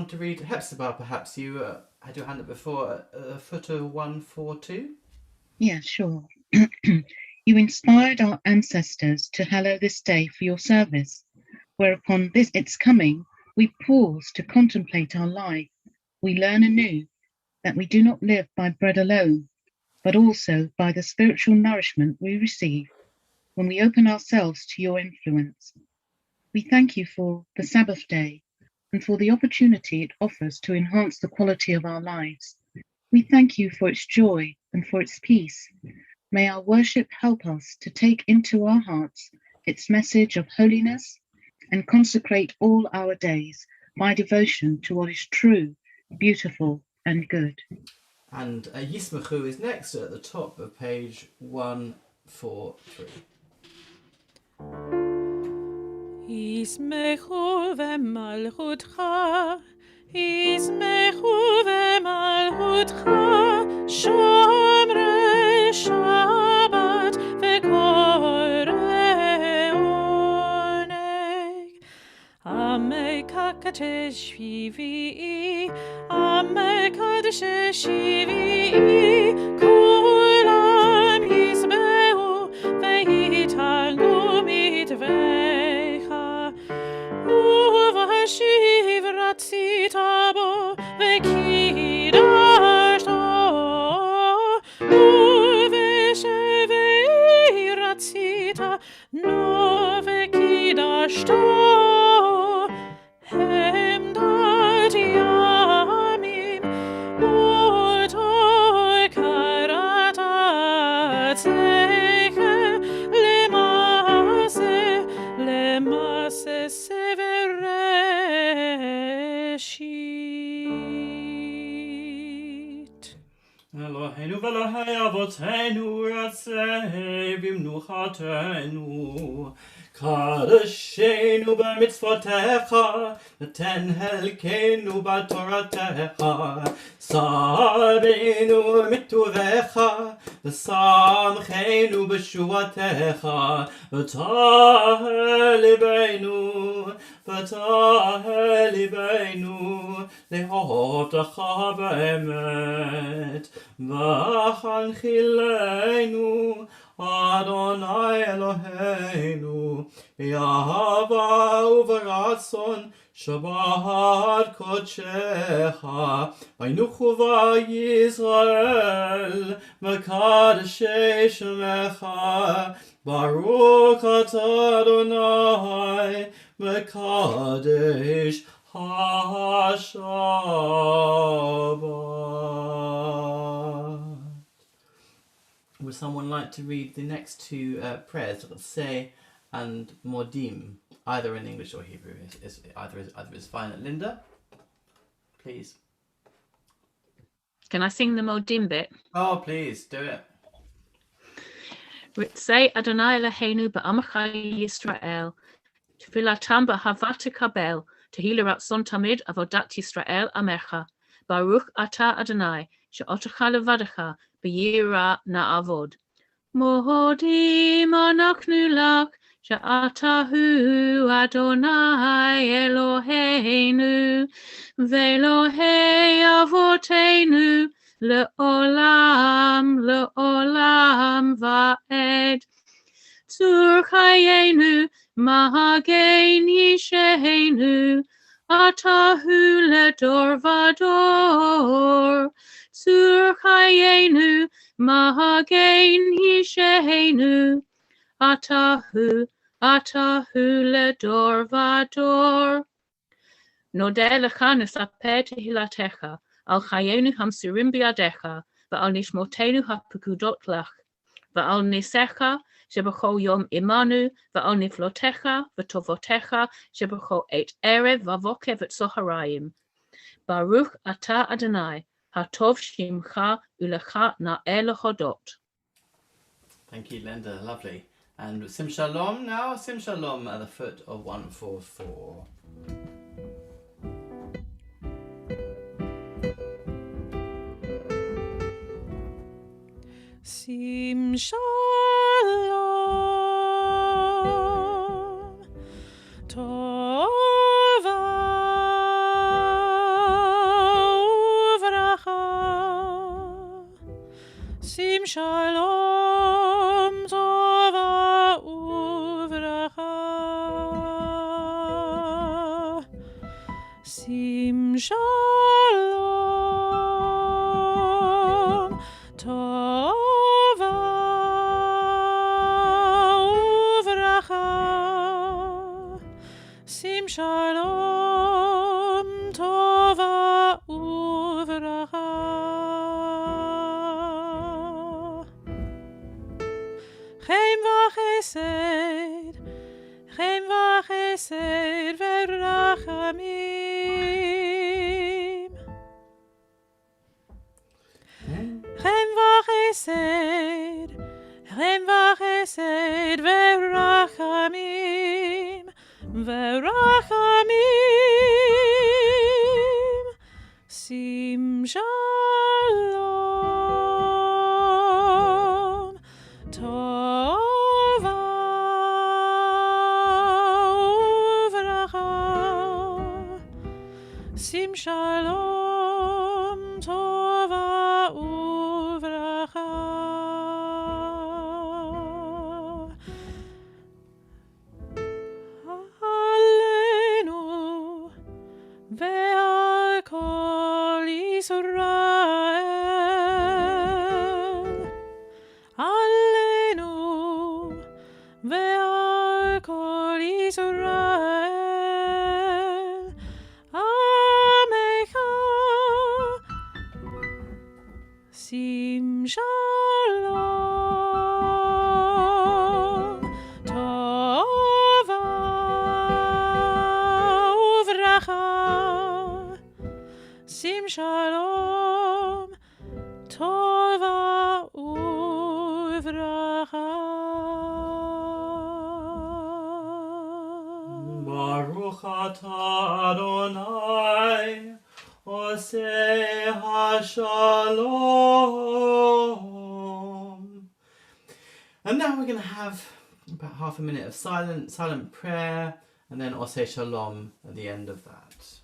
D: want to read Hepzibah, perhaps you had your hand up before, footer 142?
N: Yeah, sure. You inspired our ancestors to hallow this day for your service, whereupon this its coming, we pause to contemplate our life. We learn anew that we do not live by bread alone, but also by the spiritual nourishment we receive when we open ourselves to your influence. We thank you for the Sabbath day and for the opportunity it offers to enhance the quality of our lives. We thank you for its joy and for its peace. May our worship help us to take into our hearts its message of holiness and consecrate all our days by devotion to what is true, beautiful, and good.
D: And Yismachu is next at the top of page 143.
F: ישמחו במלכותך, ישמחו במלכותך, שומרי שבת וקוראי עונג. המקדש שביעי, המקדש שביעי, כולם ישמחו ויתענגו מדבריך. ובשיב רצית בו וקידשתו, ובשבי רצית נו וקידשתו. עמדת ימים אותו קראת צלחה למעשה סבר ראשית.
O: אלוהינו ואלוהי אבותינו רצה במנוחתנו, קדשנו במצוותיך ותן חלקנו בתורתך, שבענו מטובך ושמחנו בשובתך, ותהל ליבנו לאהובתך באמת, וחנכילנו אדוני אלוהינו באהבה וברצון שבת קודשך, וינוחו בישראל מקדשי שמך, ברוך אתה אדוני מקדש השבת. Would someone like to read the next two prayers, Say and Modim, either in English or Hebrew? Either is fine. Linda, please.
P: Can I sing the Modim bit?
D: Oh, please, do it.
P: Say Adonai Eloheinu ba'amcha Yisrael, Tfilatam ba'havat tekabel, Tehila ratzon tamid avodat Yisrael amecha, Baruch ata Adonai, she'otecha levadecha, b'yira na'avod. Mohodim anachnu lach, she'atahu Adonai Eloheinu, ve'Elohei avotenu, le'olam va'ed. Tzur chayenu, mahagein yisheinu, atahu ledor vador. Tzur chayenu, mahagein yisheinu, atahu ledor vador. Nodeh lecha nesaper tehilatecha, al chayenu hamsirim biadecha, va'al nishmotenu hapekudot lach, va'al nisecha shebachol yom imanu, va'al niflotecha v'tovotecha shebachol et erev vavokev v'tzoharayim. Baruch ata Adonai, hatov shimcha ulecha na'eh lehodot.
D: Thank you, Linda. Lovely. And Sim Shalom now. Sim Shalom at the foot of 144.
F: Sim Shalom Tova Sim Shalom Tova Uvracha. Sim Shalom Tova Uvracha. Sim Shalom Tova Uvracha. Chaim v'chesed, Chaim v'chesed v'rachamim. Chaim v'chesed, Chaim v'chesed v'rachamim, v'rachamim. Sim Shalom Tova Uvracha. Sim Shalom Tova Uvracha. Aleinu ve'al kol Yisrael. Aleinu ve'al kol Yisrael. Amecha. Sim Shalom Tova Uvracha. Sim Shalom Tova Uvracha.
O: Baruch atah Adonai, Oseh HaShalom. And now we're going to have about half a minute of silent prayer, and then Oseh Shalom at the end of that.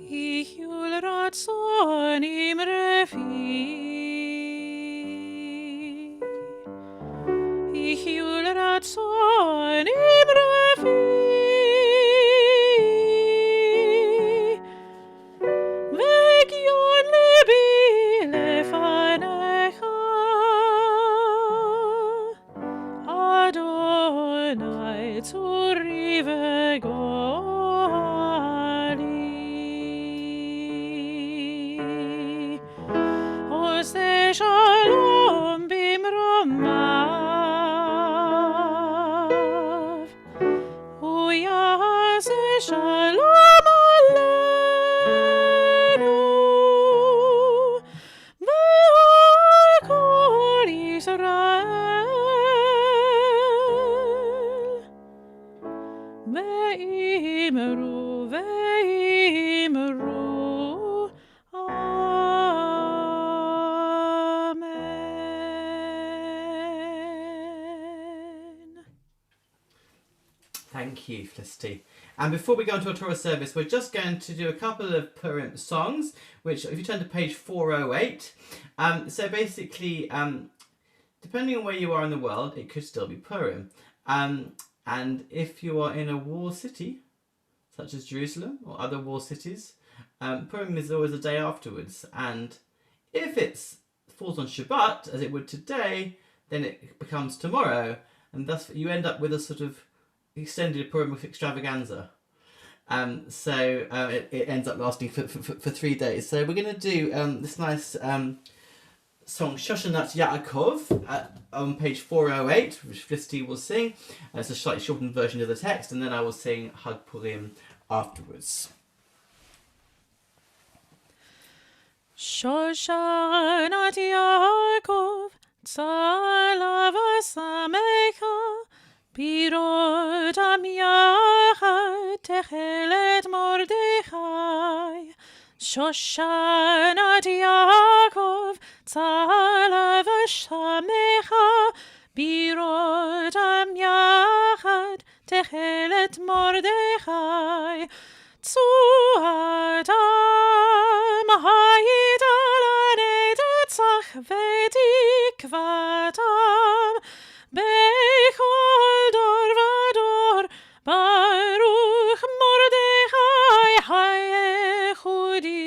F: Ihyul ratzon imrefi. Ihyul ratzon imrefi. Ve'gion libi lefanecha. Adonai tzuri ve'gohali. Oseh Shalom bimromav. Uyaseh Shalom aleinu. Ve'al kol Yisrael. Ve'imru, ve'imru.
O: Thank you, Felicity. And before we go into our Torah service, we're just going to do a couple of Purim songs, which, if you turn to page 408, so basically, depending on where you are in the world, it could still be Purim. And if you are in a walled city, such as Jerusalem or other walled cities, Purim is always a day afterwards. And if it falls on Shabbat, as it would today, then it becomes tomorrow. And thus you end up with a sort of extended Purim extravaganza. It ends up lasting for 3 days. So we're going to do this nice song Shoshanat Yaakov on page 408, which Felicity will sing. It's a slightly shortened version of the text, and then I will sing Hag Purim afterwards.
F: Shoshanat Yaakov, Tzala v'samecha, Birot am yachad, Techelet Mordechai. Shoshanat Yaakov, Tzala v'samecha, Birot am yachad, Techelet Mordechai. Tzuadam hayidalane detzach v'tikvatam bechol dor vador Baruch Mordechai hayechudi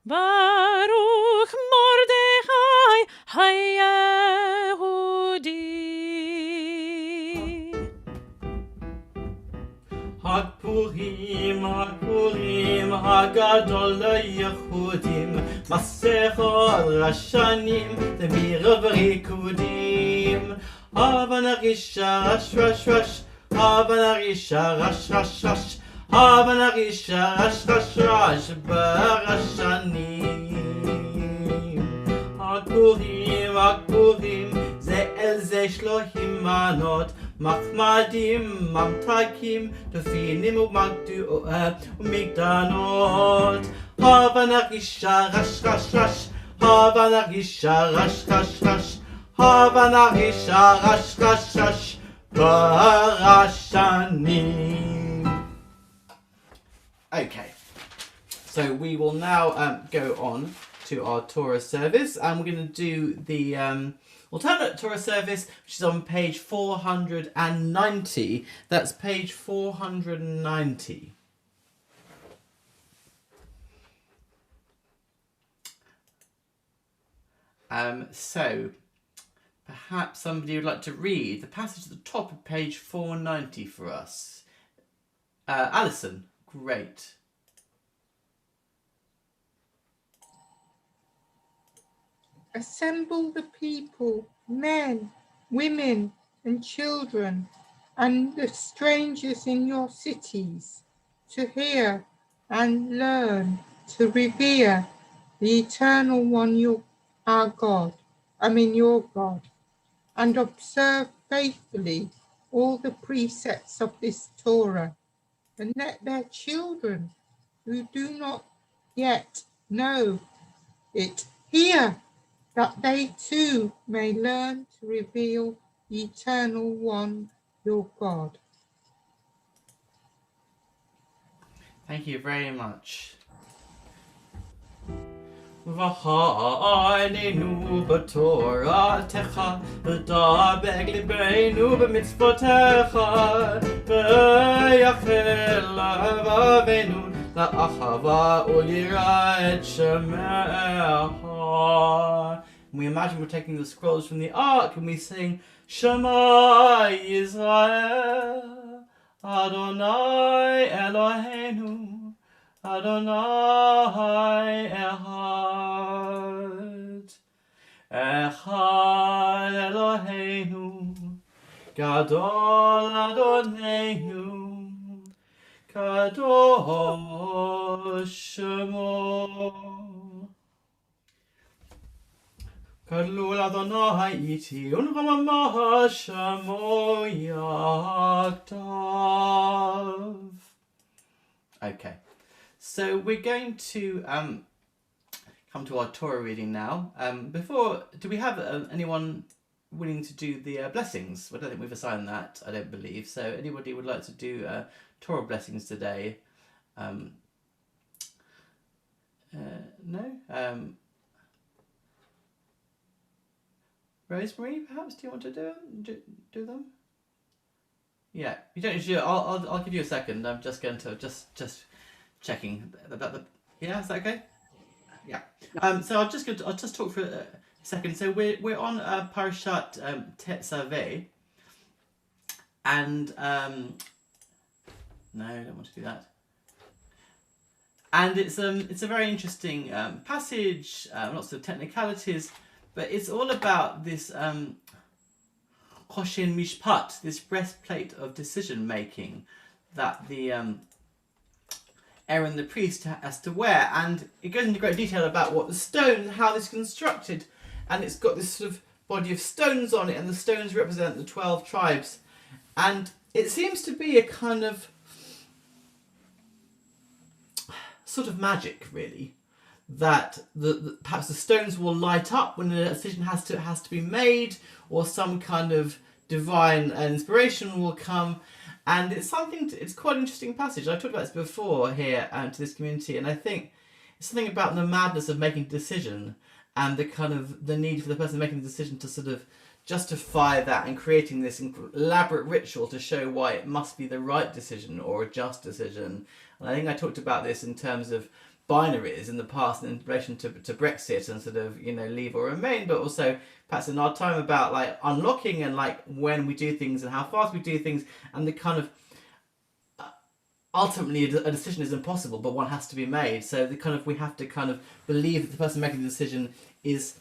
F: Baruch Mordechai hayechudi.
O: Hag Purim, Hagadol Yehudim, Masechot Rashanim, the Mirav Rikudim. Havanarisha Rash Rash Rash, Havanarisha Rash Rash Rash, Havanarisha Rash Rash Rash, Barashanim. Hag Purim, Ze El Ze Shlohim Manot, Machmadim, Mamtakim, Tofinim, Migdanot. Havanarisha Rash Rash Rash, Havanarisha Rash Rash Rash, Havanarisha Rash Rash Rash, Parashanim. Okay, so we will now go on to our Torah service, and we're going to do the alternate Torah service, which is on page 490. That's page 490. So perhaps somebody would like to read the passage at the top of page 490 for us. Alison, great.
Q: Assemble the people, men, women, and children, and the strangers in your cities, to hear and learn, to revere the Eternal One, your God, and observe faithfully all the precepts of this Torah, and let their children who do not yet know it hear, that they too may learn to reveal the Eternal One, your God.
O: Thank you very much. V'ha'aninu b'toratecha, v'dabeg libeinu b'mitzvotecha, v'yachel levavenu la'achava u'lirat shemecha. We imagine we're taking the scrolls from the ark and we sing Shema Yisrael, Adonai Eloheinu, Adonai Echad, Echad Eloheinu, Gadol Adonenu, Kadosh Shemo. Kadlul Adonai iti unramamah shamo yaktav. Okay, so we're going to come to our Torah reading now. Before, do we have anyone willing to do the blessings? I don't think we've assigned that, I don't believe. So anybody would like to do Torah blessings today? No? Rosemary, perhaps, do you want to do them? Yeah, you don't usually. I'll give you a second. I'm just going to just checking about the. Yeah, is that okay? Yeah. So I'll just talk for a second. So we're on Parashat Tetzaveh, and No, I don't want to do that. And it's a very interesting passage, lots of technicalities, but it's all about this Hoshin Mishpat, this breastplate of decision making that the Aaron the priest has to wear, and it goes into great detail about what the stone, how this is constructed, and it's got this sort of body of stones on it, and the stones represent the 12 tribes, and it seems to be a kind of sort of magic, really, that perhaps the stones will light up when a decision has to be made, or some kind of divine inspiration will come. And it's quite an interesting passage. I talked about this before here to this community, and I think it's something about the madness of making a decision and the kind of the need for the person making the decision to sort of justify that and creating this elaborate ritual to show why it must be the right decision or a just decision. And I think I talked about this in terms of binaries in the past in relation to Brexit and sort of, leave or remain, but also perhaps in our time about like unlocking and like when we do things and how fast we do things, and the kind of ultimately a decision is impossible, but one has to be made. So the kind of we have to kind of believe that the person making the decision is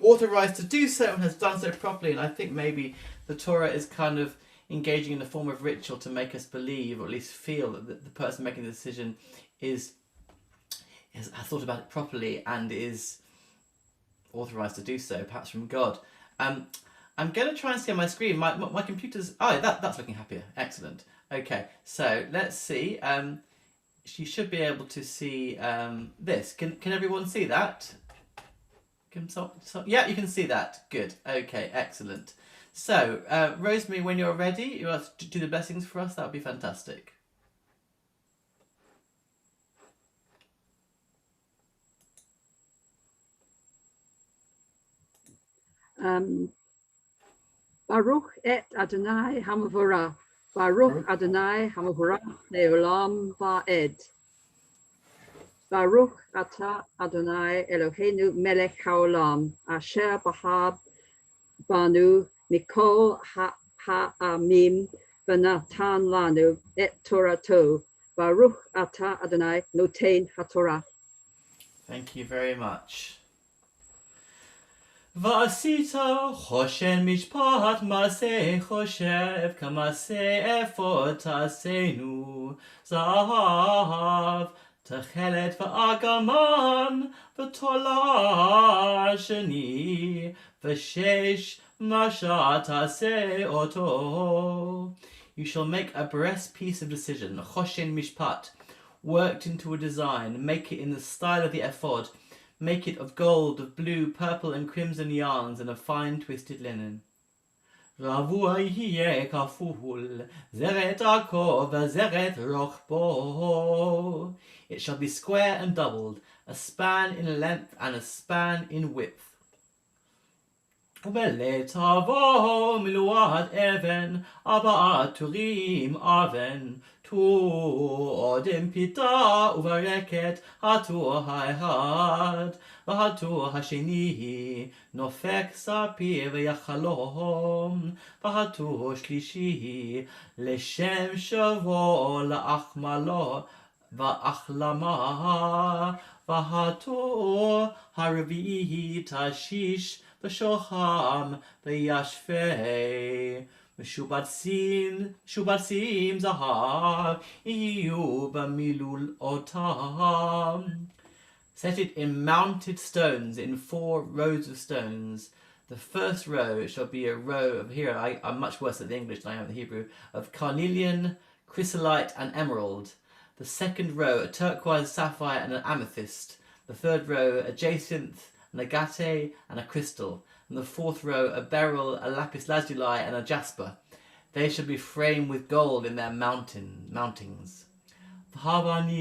O: authorized to do so and has done so properly. And I think maybe the Torah is kind of engaging in a form of ritual to make us believe, or at least feel, that the person making the decision has thought about it properly and is authorized to do so, perhaps from God. I'm going to try and see on my screen. My computer's... Oh, that's looking happier. Excellent. Okay, so let's see. You should be able to see this. Can everyone see that? Yeah, you can see that. Good. Okay, excellent. So, Rosemary, when you're ready, you want to do the blessings for us? That would be fantastic.
R: Baruch et Adonai Hamavora. Baruch Adonai Hamavora Leolam Va'ed. Baruch Ata Adonai Eloheinu Melech Haolam Asher Bahab Banu Mikol Ha'amim V'natan Lanu Et Torato. Baruch Ata Adonai Noten HaTorah.
O: Thank you very much. Va'asita choshen mishpat maseh choshev kamaseh efod tasenu zahav techelet va'agaman v'tola sheni v'shesh mashat taseh oto. You shall make a breast piece of decision, choshen mishpat, worked into a design, make it in the style of the ephod. Make it of gold, of blue, purple, and crimson yarns, and of fine twisted linen. Ravua yeh kaful, zeret ako v'zeret rochbo. It shall be square and doubled, a span in length and a span in width. Ubeletavo miluad even, aba'at turim aven. Tu odim pita uvareket hatu ha'ehad v'hatu hasheni nofek sapir v'yachalom v'hatu shlishi leshem shavo la'achmalo v'achlama v'hatu harvihi tashish v'shocham v'yashfei Shubatsim zahav iyu b'milul otam. Set it in mounted stones, in 4 rows of stones. The first row shall be a row of, here I'm much worse at the English than I am at the Hebrew, of carnelian, chrysolite and emerald. The second row a turquoise, sapphire and an amethyst. The third row a jacinth, an agate and a crystal. And the fourth row a beryl, a lapis lazuli and a jasper. They shall be framed with gold in their mountings. V'havanim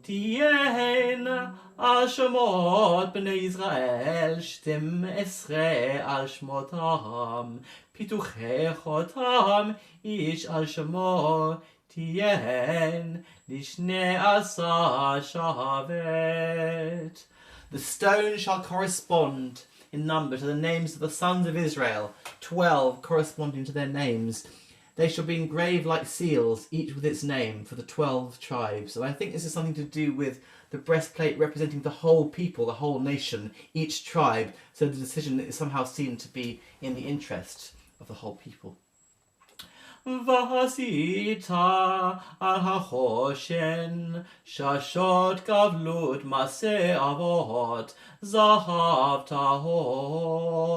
O: tien al shemot b'nei Yisrael shtem esre al shmotam pituchei chotam ish al shemo tien lishne asa shavet. The stone shall correspond in number to the names of the sons of Israel, 12 corresponding to their names. They shall be engraved like seals, each with its name, for the 12 tribes. And I think this is something to do with the breastplate representing the whole people, the whole nation, each tribe. So the decision is somehow seen to be in the interest of the whole people. Vasita al hachoshen, shashot gavlut maseh avot, zahav tahor.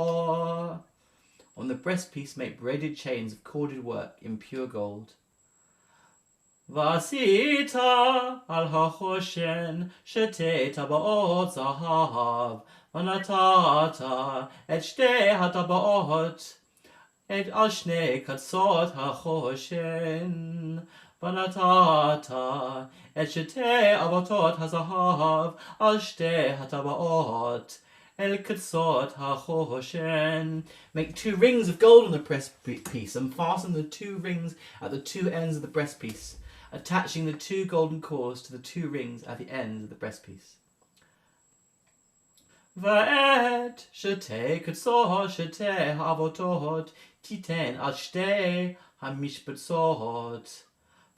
O: On the breastpiece make braided chains of corded work in pure gold. Vasita al hachoshen, shete tabaot zahav, vanatata et shte hatabaot. Et al shnei katzot hachoshen, vanatata et shete avotot hazahav al shte hatabaot. El katzot hachoshen. Make 2 rings of gold on the breastpiece and fasten the 2 rings at the 2 ends of the breastpiece, attaching the 2 golden cords to the 2 rings at the ends of the breastpiece. Va'et shete katzot shete avotot titen al shte hamishpatzot.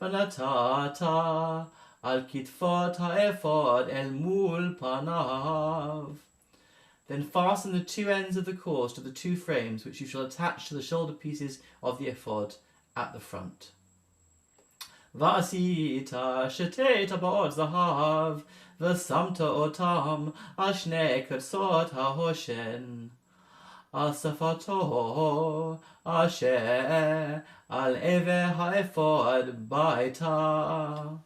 O: Vanatata al kitfot ha'ephod el mul panav. Then fasten the 2 ends of the cords to the 2 frames, which you shall attach to the shoulder pieces of the ephod at the front. Va'asita shete tabaot zahav, v'samta otam al shnei katzot ha'hoshen. Asafato asher al eve ha'ephod baita.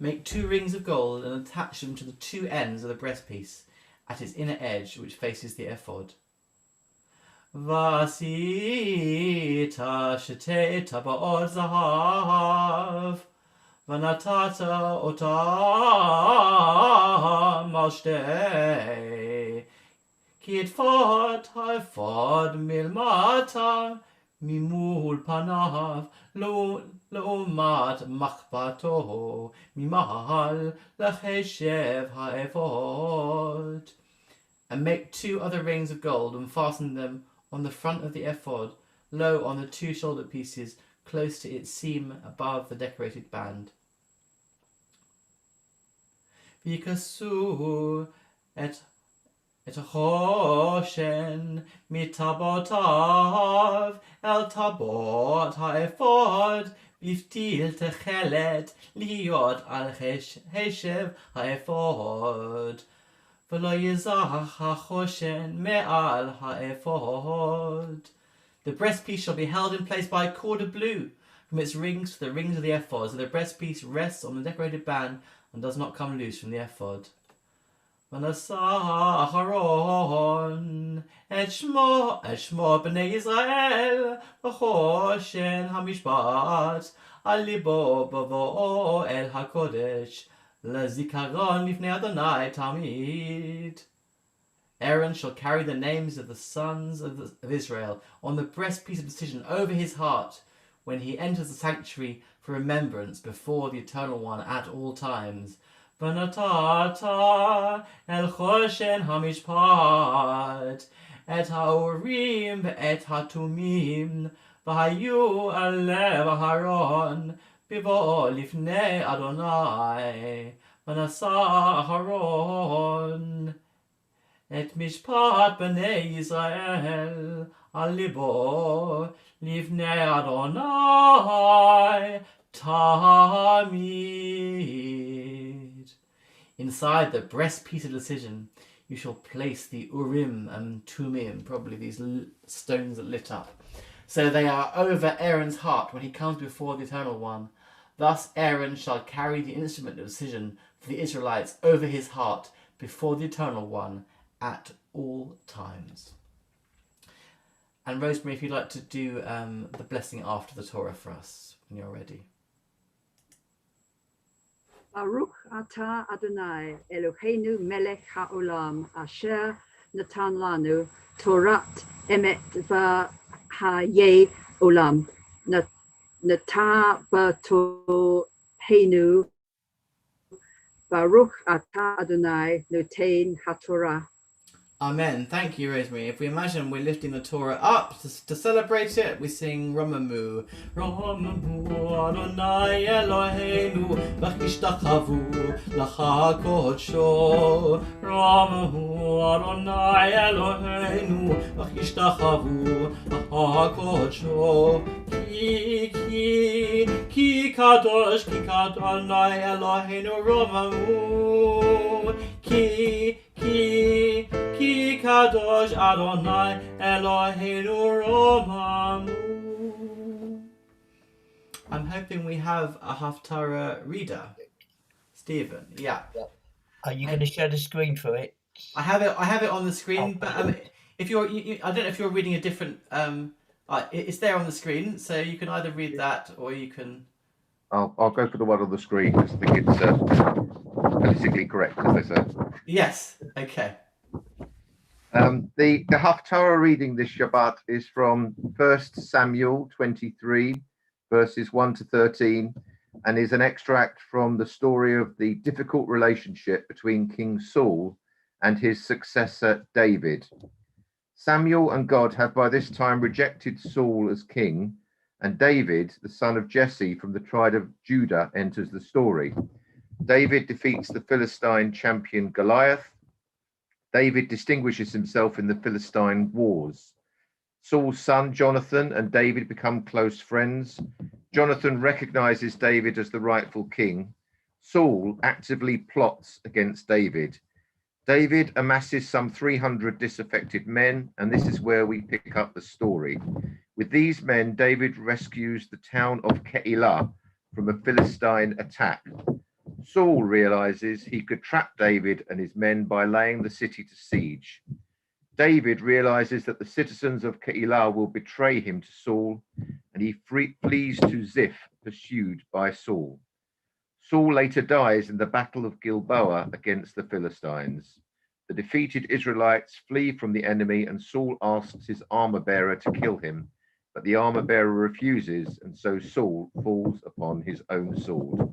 O: Make 2 rings of gold and attach them to the 2 ends of the breastpiece at its inner edge, which faces the ephod. Vasita shete tabaot zahav, vanatata otam al shtei. Ki etfod ha'ephod milmata mimul panav la'umat machpato mimahal lacheshev ha'ephod. And make 2 other rings of gold and fasten them on the front of the ephod, low on the 2 shoulder pieces, close to its seam above the decorated band. V'yikasu et hoshen mitabotav el tabot ha'ephod biftil techelet liot al heshev ha'ephod. V'lo yizach ha'choshen me'al ha'ephod. The breastpiece shall be held in place by a cord of blue from its rings to the rings of the ephod, so the breastpiece rests on the decorated band and does not come loose from the ephod. Vanasa Aharon et shmo b'nei Yisrael v'choshen hamishpat al libo b'vo'o el hakodesh lezikaron lifnei Adonai tamid. Aaron shall carry the names of the sons of Israel on the breastpiece of decision over his heart when he enters the sanctuary for remembrance before the Eternal One at all times. Vanatata el choshen hamishpat et ha'urim ve'et ha'tumim v'hayu al lev Aharon bivo'o lifnei Adonai. Vanasa Aharon et mishpat b'nei Yisrael al libo lifnei Adonai tamid. Inside the breastpiece of decision, you shall place the Urim and Tumim, probably these stones that lit up. So they are over Aaron's heart when he comes before the Eternal One. Thus Aaron shall carry the instrument of decision for the Israelites over his heart before the Eternal One at all times. And Rosemary, if you'd like to do the blessing after the Torah for us when you're ready.
R: Baruch atah Adonai Eloheinu melech haolam asher natan lanu Torat emet v'hayei olam nata b'toheinu. Baruch atah Adonai noten haTorah.
O: Amen. Thank you, Rosemary. If we imagine we're lifting the Torah up to celebrate it, we sing Romamu. Romamu Adonai Eloheinu v'chishtachvu l'cha kodsho. Romamu Adonai Eloheinu v'chishtachvu l'cha kodsho. Ki kadosh Adonai Eloheinu Romamu. Ki kadosh Adonai Eloheinu Romamu. I'm hoping we have a Haftarah reader. Stephen, yeah.
A: Are you going to share the screen for it?
O: I have it on the screen, but if you're, I don't know if you're reading a different. It's there on the screen, so you can either read that or you can.
J: I'll go for the one on the screen because I think it's politically correct, as they say.
O: Yes. Okay.
J: The Haftarah reading this Shabbat is from 1 Samuel 23, verses 1 to 13, and is an extract from the story of the difficult relationship between King Saul and his successor David. Samuel and God have by this time rejected Saul as king, and David, the son of Jesse from the tribe of Judah, enters the story. David defeats the Philistine champion Goliath. David distinguishes himself in the Philistine wars. Saul's son Jonathan and David become close friends. Jonathan recognizes David as the rightful king. Saul actively plots against David. David amasses some 300 disaffected men, and this is where we pick up the story. With these men, David rescues the town of Keilah from a Philistine attack. Saul realizes he could trap David and his men by laying the city to siege. David realizes that the citizens of Keilah will betray him to Saul, and he flees to Ziph, pursued by Saul. Saul later dies in the Battle of Gilboa against the Philistines. The defeated Israelites flee from the enemy, and Saul asks his armor-bearer to kill him, but the armor-bearer refuses, and so Saul falls upon his own sword.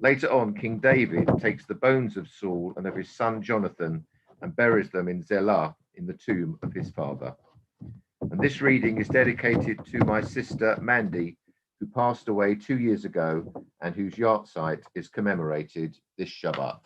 J: Later on, King David takes the bones of Saul and of his son Jonathan and buries them in Zelah, in the tomb of his father. And this reading is dedicated to my sister Mandy, who passed away 2 years ago and whose yahrzeit is commemorated this Shabbat.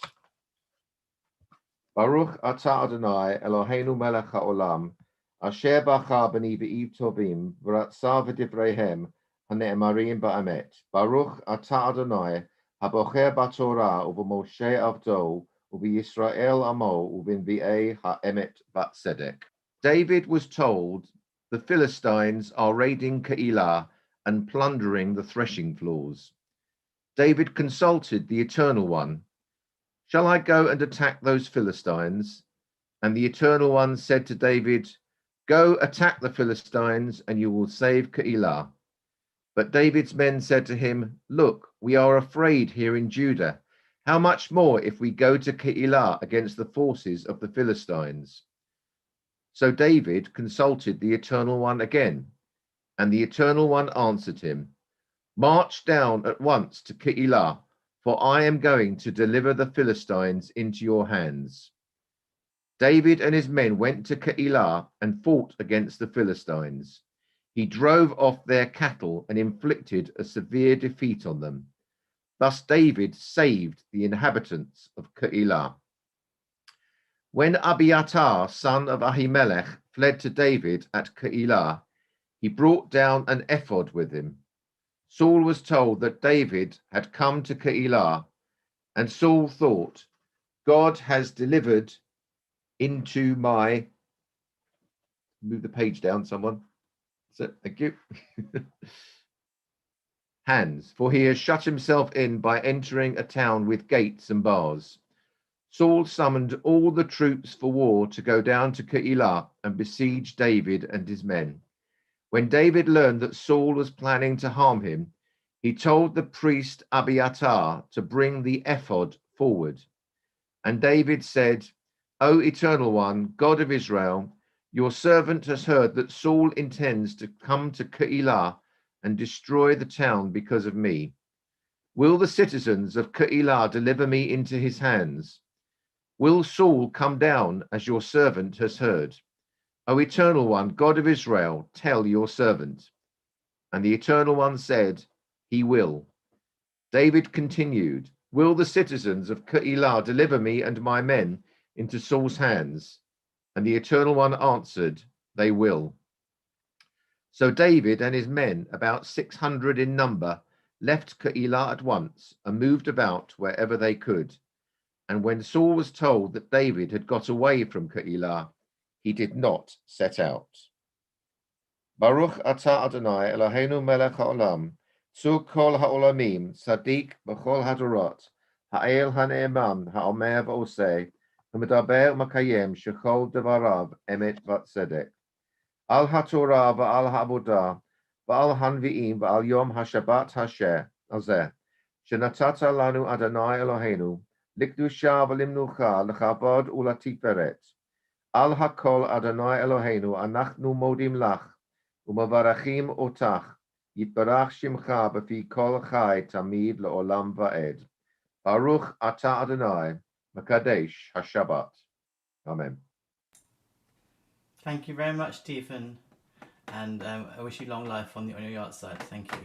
J: Baruch atah Adonai Eloheinu melech haolam, asher bacha b'ni v'iv tovim, v'ratzah v'divreihem hane'emarim ba'amet. Baruch atah Adonai habocher b'torah u'b'moshe avdo u'b'Yisrael amo u'b'nvi'ei ha'emet b'tzedek. David was told the Philistines are raiding Keilah and plundering the threshing floors. David consulted the Eternal One. Shall I go and attack those Philistines? And the Eternal One said to David, go attack the Philistines and you will save Keilah. But David's men said to him, look, we are afraid here in Judah. How much more if we go to Keilah against the forces of the Philistines? So David consulted the Eternal One again, and the Eternal One answered him, march down at once to Keilah, for I am going to deliver the Philistines into your hands. David and his men went to Keilah and fought against the Philistines. He drove off their cattle and inflicted a severe defeat on them. Thus David saved the inhabitants of Keilah. When Abiathar, son of Ahimelech, fled to David at Keilah, he brought down an ephod with him. Saul was told that David had come to Keilah, and Saul thought, God has delivered into my... Move the page down, someone. Thank you. Hands, for he has shut himself in by entering a town with gates and bars. Saul summoned all the troops for war to go down to Keilah and besiege David and his men. When David learned that Saul was planning to harm him, he told the priest Abiathar to bring the ephod forward. And David said, O Eternal One, God of Israel, your servant has heard that Saul intends to come to Keilah and destroy the town because of me. Will the citizens of Keilah deliver me into his hands? Will Saul come down as your servant has heard? O Eternal One, God of Israel, tell your servant. And the Eternal One said, He will. David continued, Will the citizens of Keilah deliver me and my men into Saul's hands? And the Eternal One answered, They will. So David and his men, about 600 in number, left Keilah at once and moved about wherever they could. And when Saul was told that David had got away from Keilah, he did not set out. Baruch atah Adonai Eloheinu melech haolam, tzu kol haolamim, tzaddik b'chol hadorot, ha'el ha'ne'eman, ha'omer v'oseh, ha'medaber makayem shechol devarav emet v'tzedek. Al haTorah v'al ha'avodah, v'al hanvi'im v'al yom ha'shabbat hazeh, shenatata lanu Adonai Eloheinu, likdusha v'limnucha, l'chabod u'latiferet. Al hakol Adonai Eloheinu, anachnu modim lach, u'mavarachim otach, yitbarach shimcha b'fi kol chai tamid le'olam va'ed. Baruch atah Adonai, makadesh haShabbat. Amen.
O: Thank you very much, Stephen, and I wish you long life on your yacht side. Thank you.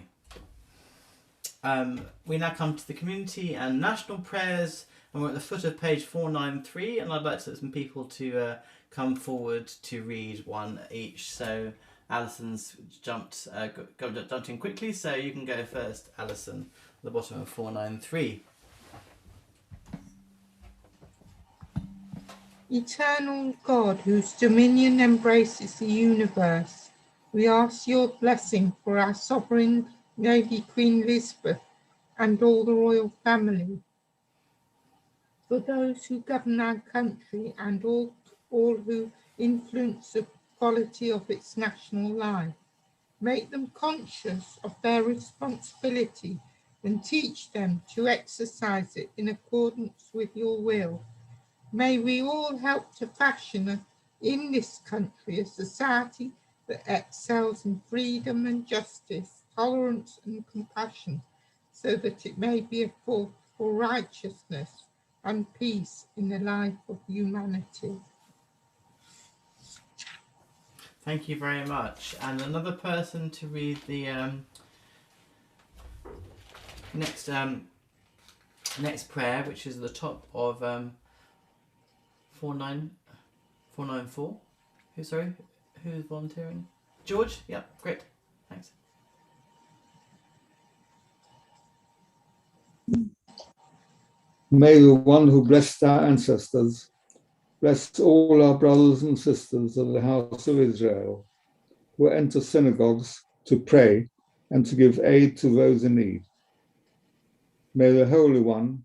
O: We now come to the community and national prayers, and we're at the foot of page 493, and I'd like some people to come forward to read one each. So Alison's jumped in quickly, so you can go first, Alison, at the bottom of 493.
Q: Eternal God, whose dominion embraces the universe, we ask your blessing for our sovereign Lady Queen Elizabeth and all the royal family, for those who govern our country and all who influence the quality of its national life. Make them conscious of their responsibility and teach them to exercise it in accordance with your will. May we all help to fashion in this country a society that excels in freedom and justice, tolerance and compassion, so that it may be a force for righteousness and peace in the life of humanity.
O: Thank you very much. And another person to read the next prayer, which is at the top of 494. Who's volunteering? George? Yeah, great. Thanks.
H: May the one who blessed our ancestors bless all our brothers and sisters of the house of Israel who enter synagogues to pray and to give aid to those in need. May the Holy One,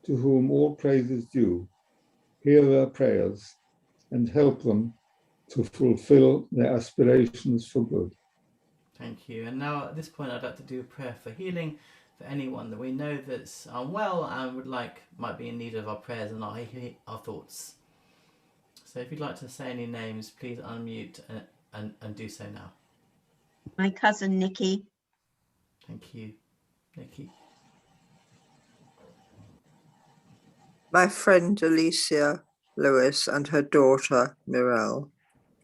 H: to whom all praise is due, hear their prayers and help them to fulfill their aspirations for good.
O: Thank you. And now at this point I'd like to do a prayer for healing for anyone that we know that's unwell and might be in need of our prayers and our thoughts. So if you'd like to say any names, please unmute and do so now.
K: My cousin Nikki.
O: Thank you. Nikki.
M: My friend Alicia Lewis and her daughter Mirelle.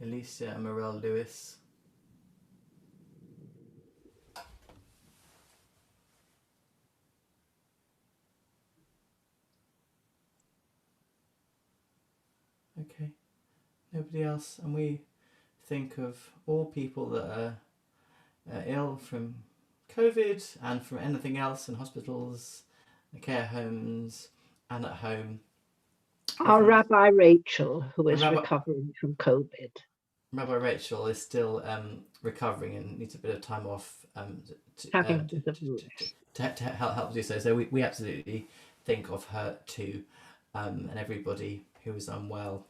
O: Alicia and Mirelle Lewis. Okay. Nobody else. And we think of all people that are ill from COVID and from anything else in hospitals, care homes, and at home.
I: Our Rabbi Rachel, who is recovering from COVID.
O: Rabbi Rachel is still recovering and needs a bit of time off to help do so. So we absolutely think of her too, and everybody who is unwell.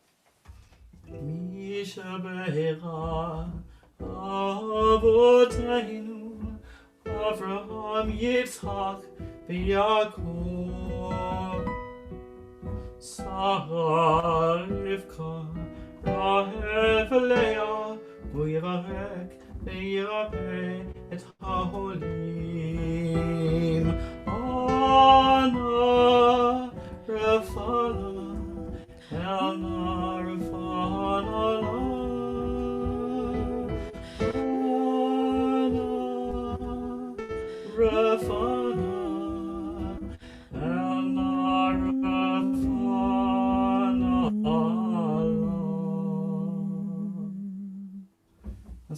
O: Avraham, Yitzhak, v'Yaakov, Sarah, Rivka, Rahel, v'Leah, v'Yivarek, v'Yirapeh et ha'olim. Anna, Rafala,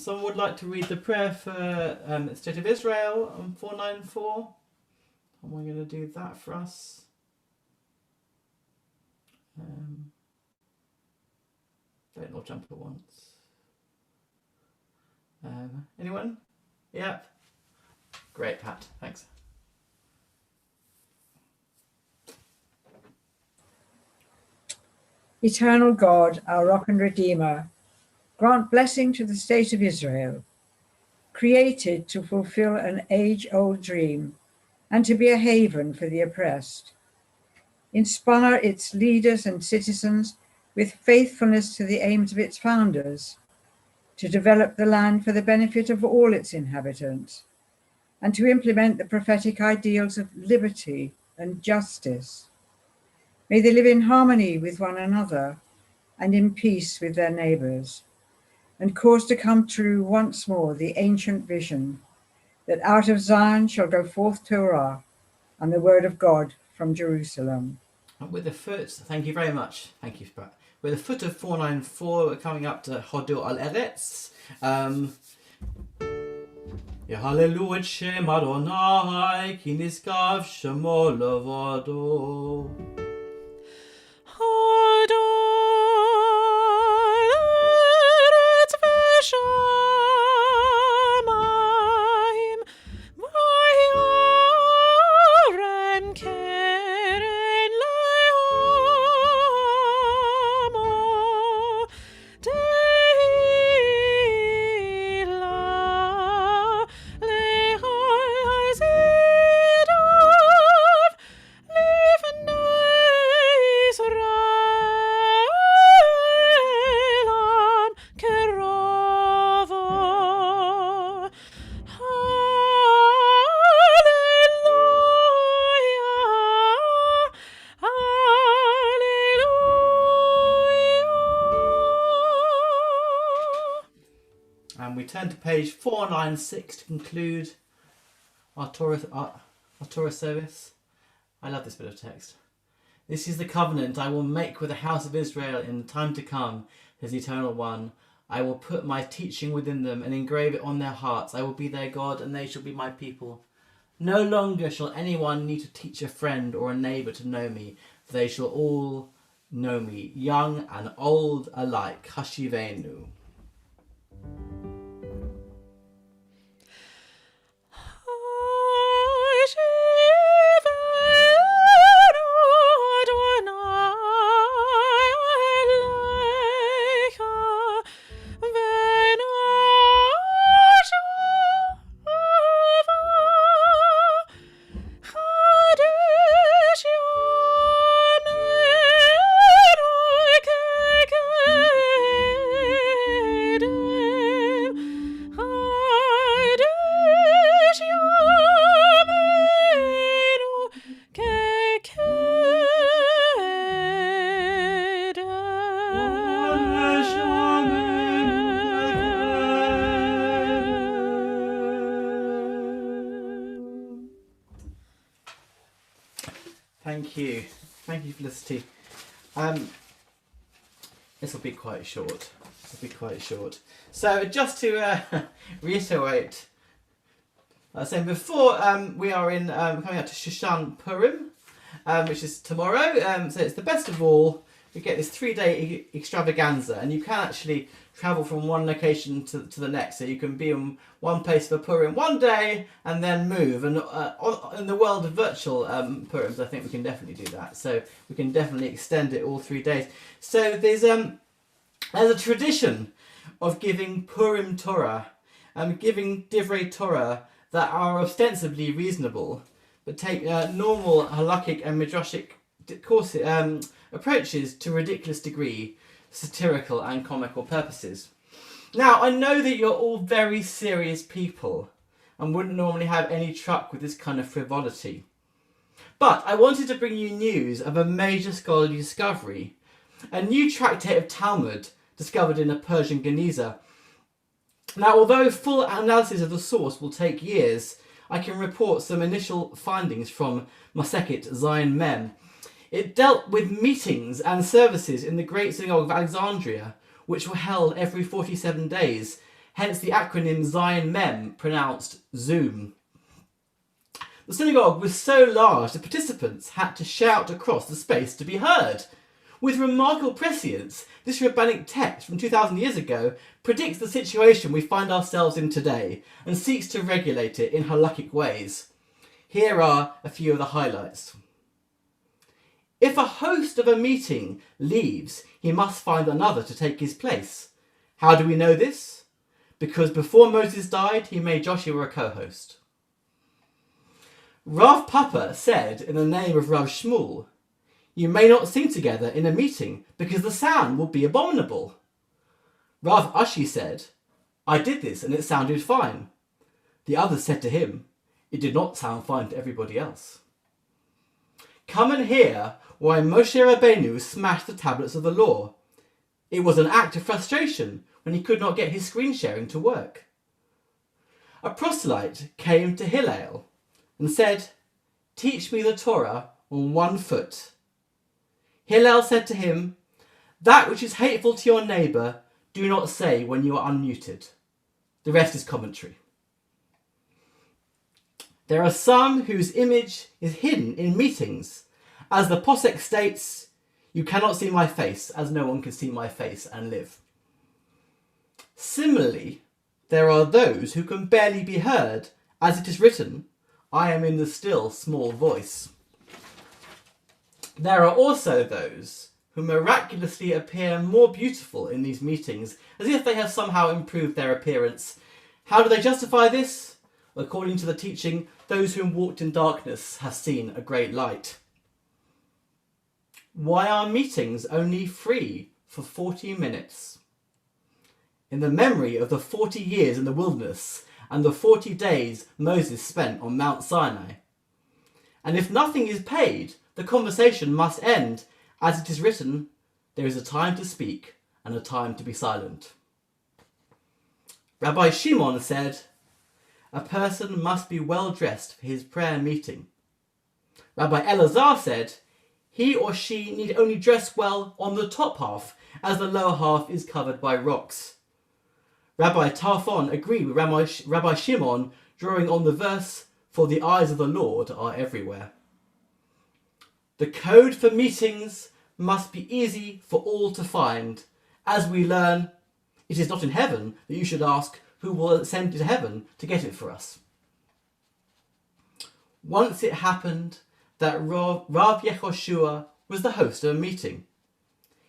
O: Someone would like to read the prayer for the State of Israel on 494. And we're going to do that for us. Don't all jump at once. Anyone? Yeah. Great, Pat. Thanks.
C: Eternal God, our rock and redeemer, grant blessing to the state of Israel, created to fulfill an age-old dream and to be a haven for the oppressed. Inspire its leaders and citizens with faithfulness to the aims of its founders, to develop the land for the benefit of all its inhabitants, and to implement the prophetic ideals of liberty and justice. May they live in harmony with one another and in peace with their neighbors, and cause to come true once more the ancient vision that out of Zion shall go forth Torah and the word of God from Jerusalem.
O: And with the foot, thank you very much. Thank you, Pat. With the foot of 494, we're coming up to Hodo al Eretz. Yehalelu et Shem Adonai, ki niskav shemo levado. Turn to page 496 to conclude our Torah service. I love this bit of text. This is the covenant I will make with the house of Israel in the time to come, says the Eternal One. I will put my teaching within them and engrave it on their hearts. I will be their God and they shall be my people. No longer shall anyone need to teach a friend or a neighbour to know me, for they shall all know me, young and old alike. Hashivenu. Thank you, Felicity. This will be quite short. So just to reiterate, I was saying before, we are in coming up to Shushan Purim, which is tomorrow. So it's the best of all. We get this 3-day extravaganza, and you can actually travel from one location to the next. So you can be in one place for Purim one day and then move. And in the world of virtual Purims, I think we can definitely do that. So we can definitely extend it all 3 days. So there's a tradition of giving Purim Torah and giving Divrei Torah that are ostensibly reasonable, but take normal halakhic and midrashic approaches to a ridiculous degree, satirical and comical purposes. Now, I know that you're all very serious people and wouldn't normally have any truck with this kind of frivolity. But I wanted to bring you news of a major scholarly discovery, a new tractate of Talmud discovered in a Persian Geniza. Now, although full analysis of the source will take years, I can report some initial findings from Masechet Zayin Mem. It dealt with meetings and services in the Great Synagogue of Alexandria, which were held every 47 days,
D: hence the acronym Zion Mem, pronounced Zoom. The synagogue was so large the participants had to shout across the space to be heard. With remarkable prescience, this rabbinic text from 2,000 years ago predicts the situation we find ourselves in today and seeks to regulate it in halakhic ways. Here are a few of the highlights. If a host of a meeting leaves, he must find another to take his place. How do we know this? Because before Moses died, he made Joshua a co-host. Rav Papa said in the name of Rav Shmuel, "You may not sing together in a meeting because the sound will be abominable." Rav Ashi said, "I did this and it sounded fine." The others said to him, "It did not sound fine to everybody else." Come and hear why Moshe Rabbeinu smashed the tablets of the law. It was an act of frustration when he could not get his screen sharing to work. A proselyte came to Hillel and said, "Teach me the Torah on 1 foot." Hillel said to him, "That which is hateful to your neighbour, do not say when you are unmuted." The rest is commentary. There are some whose image is hidden in meetings. As the posek states, "You cannot see my face, as no one can see my face and live." Similarly, there are those who can barely be heard, as it is written, "I am in the still small voice." There are also those who miraculously appear more beautiful in these meetings, as if they have somehow improved their appearance. How do they justify this? According to the teaching, those who walked in darkness have seen a great light. Why are meetings only free for 40 minutes? In the memory of the 40 years in the wilderness and the 40 days Moses spent on Mount Sinai. And if nothing is paid, the conversation must end. As it is written, there is a time to speak and a time to be silent. Rabbi Shimon said, a person must be well dressed for his prayer meeting. Rabbi Elazar said, he or she need only dress well on the top half, as the lower half is covered by rocks. Rabbi Tarfon agreed with Rabbi Shimon, drawing on the verse, "For the eyes of the Lord are everywhere." The code for meetings must be easy for all to find. As we learn, it is not in heaven that you should ask who will ascend to heaven to get it for us. Once it happened that Rav Yehoshua was the host of a meeting.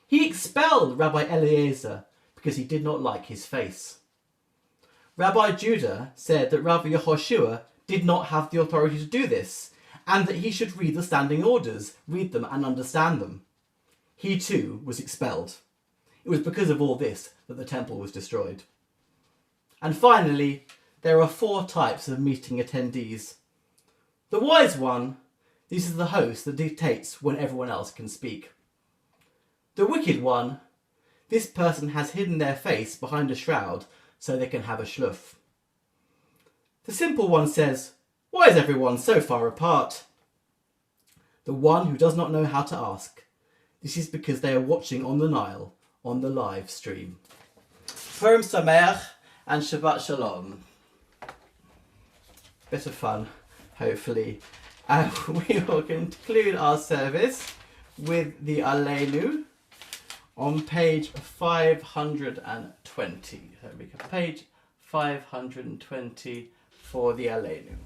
D: He expelled Rabbi Eliezer because he did not like his face. Rabbi Judah said that Rabbi Yehoshua did not have the authority to do this, and that he should read the standing orders, read them and understand them. He too was expelled. It was because of all this that the temple was destroyed. And finally, there are 4 types of meeting attendees. The wise one, this is the host that dictates when everyone else can speak. The wicked one, this person has hidden their face behind a shroud so they can have a shluff. The simple one says, why is everyone so far apart? The one who does not know how to ask. This is because they are watching on the Nile, on the live stream. Purim Sameach and Shabbat Shalom. Bit of fun, hopefully. We will conclude our service with the Aleinu on page 520. So we can page 520 for the Aleinu.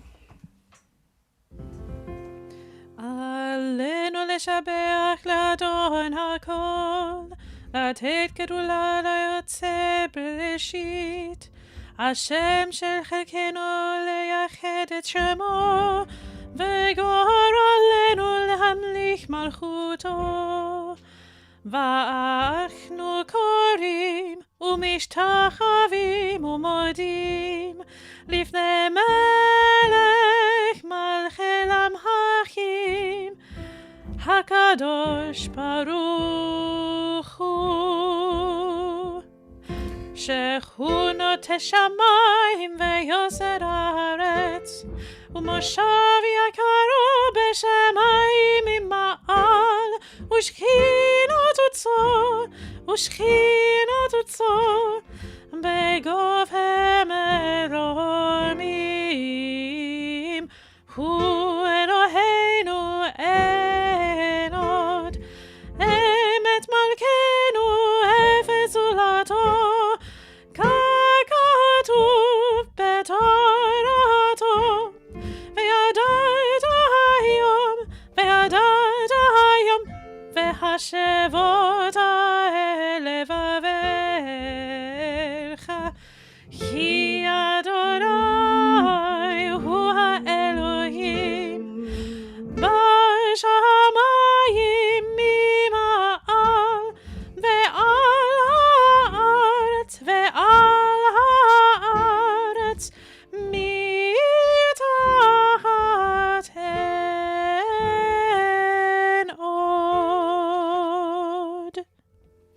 F: עלינו לשבח לאדון הכל, לתת גדולה ליוצא בראשית, השם של חלקנו לייחד את שמו, וגור עלינו להמליך מלכותו. ואנחנו קוראים ומשתחווים ומודים לפני מלך מלכי למלכים, הקדוש ברוך הוא, שהוא נוטה שמיים ויוסר הארץ, ומושב יקרו בשמיים ממעל, ושכינות וצור בגופם מרומים, הוא אלוהינו אין עוד, אמת מלכנו אפס זולתו, ככתוב בתורתו, וידעת היום, והשבות אל לבביך, כי אדוני הוא האלוהים, בשמיים ממעל, ועל הארץ מתחת אין עוד.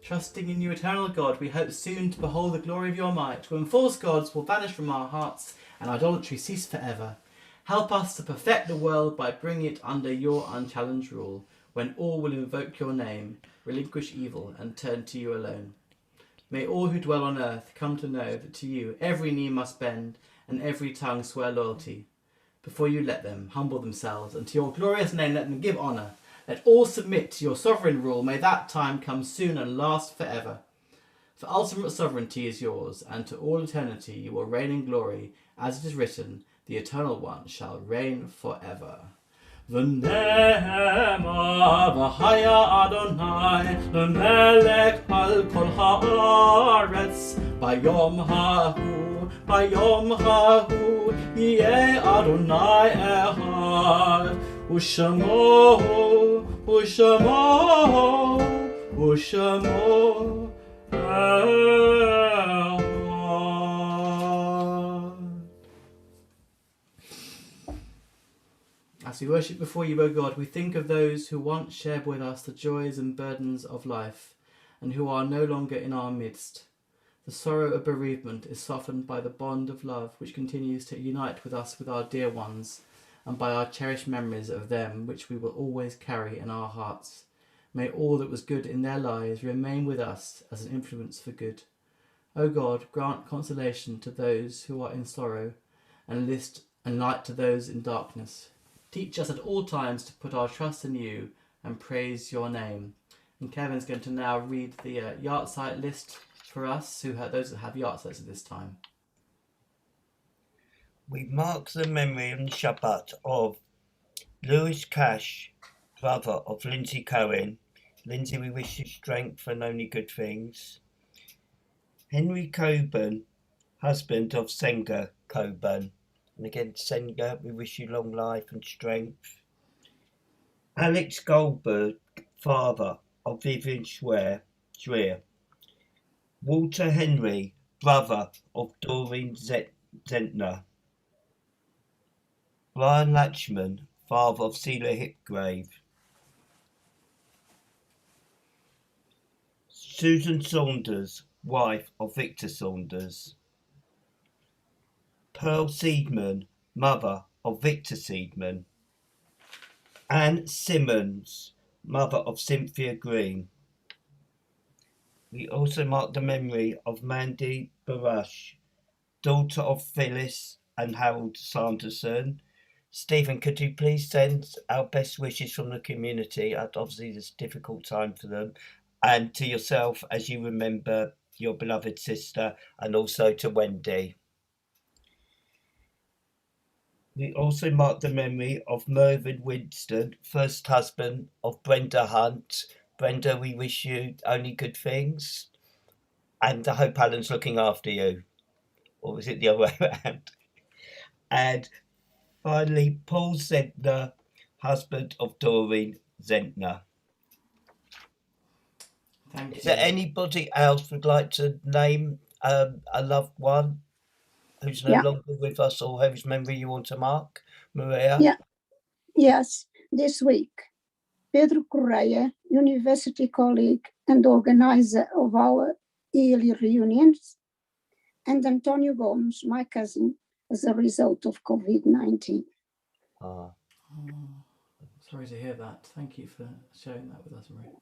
O: Trusting in you, eternal God, we hope soon to behold the glory of your might, when false gods will vanish from our hearts and idolatry cease forever. Help us to perfect the world by bringing it under your unchallenged rule, when all will invoke your name, relinquish evil, and turn to you alone. May all who dwell on earth come to know that to you every knee must bend and every tongue swear loyalty. Before you let them humble themselves, and to your glorious name let them give honour. Let all submit to your sovereign rule. May that time come soon and last forever. For ultimate sovereignty is yours, and to all eternity you will reign in glory, as it is written, the Eternal One shall reign forever. ונאמר והיה אדוני למלך על כל הארץ ביום ההוא יהיה אדוני אחד ושמו אחד. As we worship before you, O God, we think of those who once shared with us the joys and burdens of life, and who are no longer in our midst. The sorrow of bereavement is softened by the bond of love which continues to unite with us with our dear ones, and by our cherished memories of them which we will always carry in our hearts. May all that was good in their lives remain with us as an influence for good. O God, grant consolation to those who are in sorrow, and light to those in darkness. Teach us at all times to put our trust in you and praise your name. And Kevin's going to now read the yahrzeit list for us, those that have yahrzeits at this time.
A: We mark the memory on the Shabbat of Lewis Cash, brother of Lindsay Cohen. Lindsay, we wish you strength and only good things. Henry Coburn, husband of Senga Coburn. And again, Senga, we wish you long life and strength. Alex Goldberg, father of Vivian Schwer. Walter Henry, brother of Doreen Zentner. Brian Latchman, father of Celia Hipgrave. Susan Saunders, wife of Victor Saunders. Pearl Seidman, mother of Victor Seidman. Anne Simmons, mother of Cynthia Green. We also mark the memory of Mandy Barash, daughter of Phyllis and Harold Sanderson. Stephen, could you please send our best wishes from the community? Obviously, it's a difficult time for them. And to yourself as you remember your beloved sister, and also to Wendy. We also mark the memory of Mervyn Winston, first husband of Brenda Hunt. Brenda, we wish you only good things. And I hope Alan's looking after you. Or is it the other way around? And finally, Paul Zentner, husband of Doreen Zentner.
O: Thank you.
A: Is there anybody else would like to name a loved one who's no longer with us or whose memory you want to mark? Maria?
E: Yeah. Yes, this week, Pedro Correia, university colleague and organizer of our yearly reunions, and Antonio Gomes, my cousin, as a result of COVID-19.
O: Oh, sorry to hear that. Thank you for sharing that with us, Maria.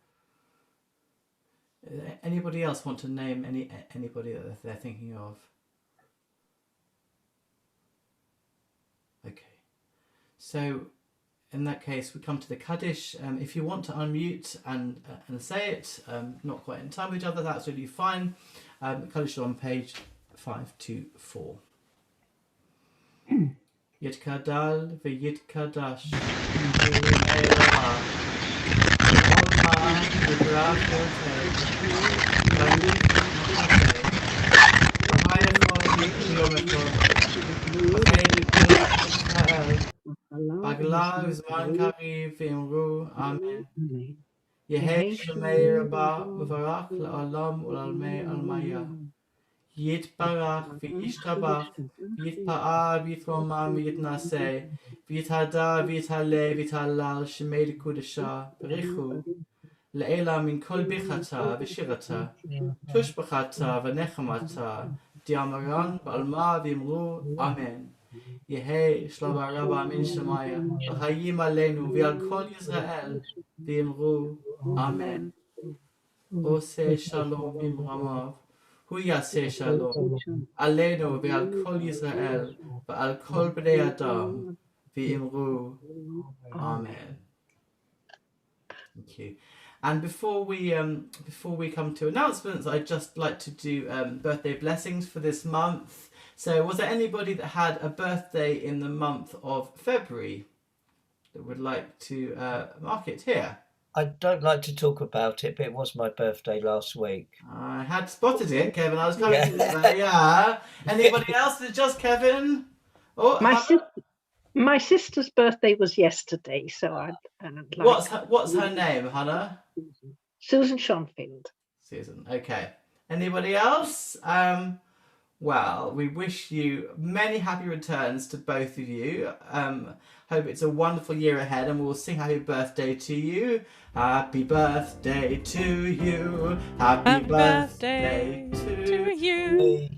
O: Anybody else want to name anybody that they're thinking of? Okay. So in that case, we come to the Kaddish. If you want to unmute and say it, not quite in time with each other, that's really fine. Kaddish on page 524. Yitkadal v'yitkadash Bagla uzman kariv v'imru amen. Yehei shemei rabba v'varach la'olam u'lalmei almaya. Yitbarach v'yishtabach v'yitpa'al v'yitromam v'yitnaseh v'yithada v'yithale v'yithalal shemei l'kudesha b'richu le'ela min kol bichata v'shirata tushbachata v'nechamata diamaran b'alma v'imru amen. Yehei shlaba rabba min shemaya v'chayim aleinu v'al kol Yisrael v'imru amen. Ose shalom imramav hu yaseh shalom aleinu v'al kol Yisrael v'al kol bnei adam v'imru amen. Thank you. And before we come to announcements, I'd just like to do birthday blessings for this month. So was there anybody that had a birthday in the month of February that would like to mark it here?
A: I don't like to talk about it, but it was my birthday last week.
O: I had spotted it, Kevin. I was coming to that. Yeah. Anybody else? Is it just Kevin? Oh,
I: my sister's birthday was yesterday, so I'd like...
O: What's her name, Hannah?
I: Susan Schonfield.
O: Susan. Okay. Anybody else? Well, we wish you many happy returns to both of you. Hope it's a wonderful year ahead, and we'll sing happy birthday to you. Happy birthday to you. Happy birthday to you.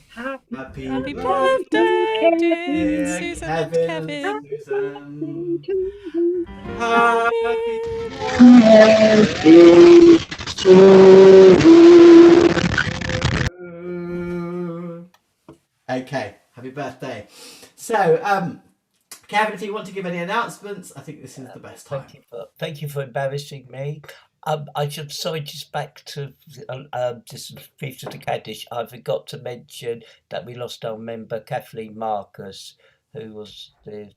O: Happy birthday, dear Susan and Kevin. Happy birthday to you. Okay, happy birthday. So, Kevin, if you want to give any announcements, I think this is the best time.
A: Thank you for embarrassing me. I should, sorry, just back to just brief to the Kaddish. I forgot to mention that we lost our member Kathleen Marcus, who was the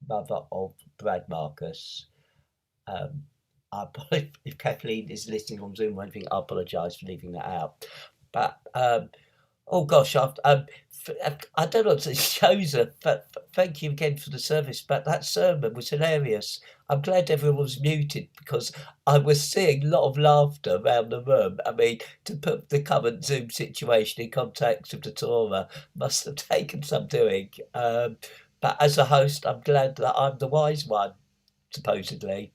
A: mother of Brad Marcus. If Kathleen is listening on Zoom or anything, I apologise for leaving that out. But oh gosh, I don't know what it shows her, but thank you again for the service. But that sermon was hilarious. I'm glad everyone was muted because I was seeing a lot of laughter around the room. I mean, to put the current Zoom situation in context of the Torah must have taken some doing. But as a host, I'm glad that I'm the wise one, supposedly.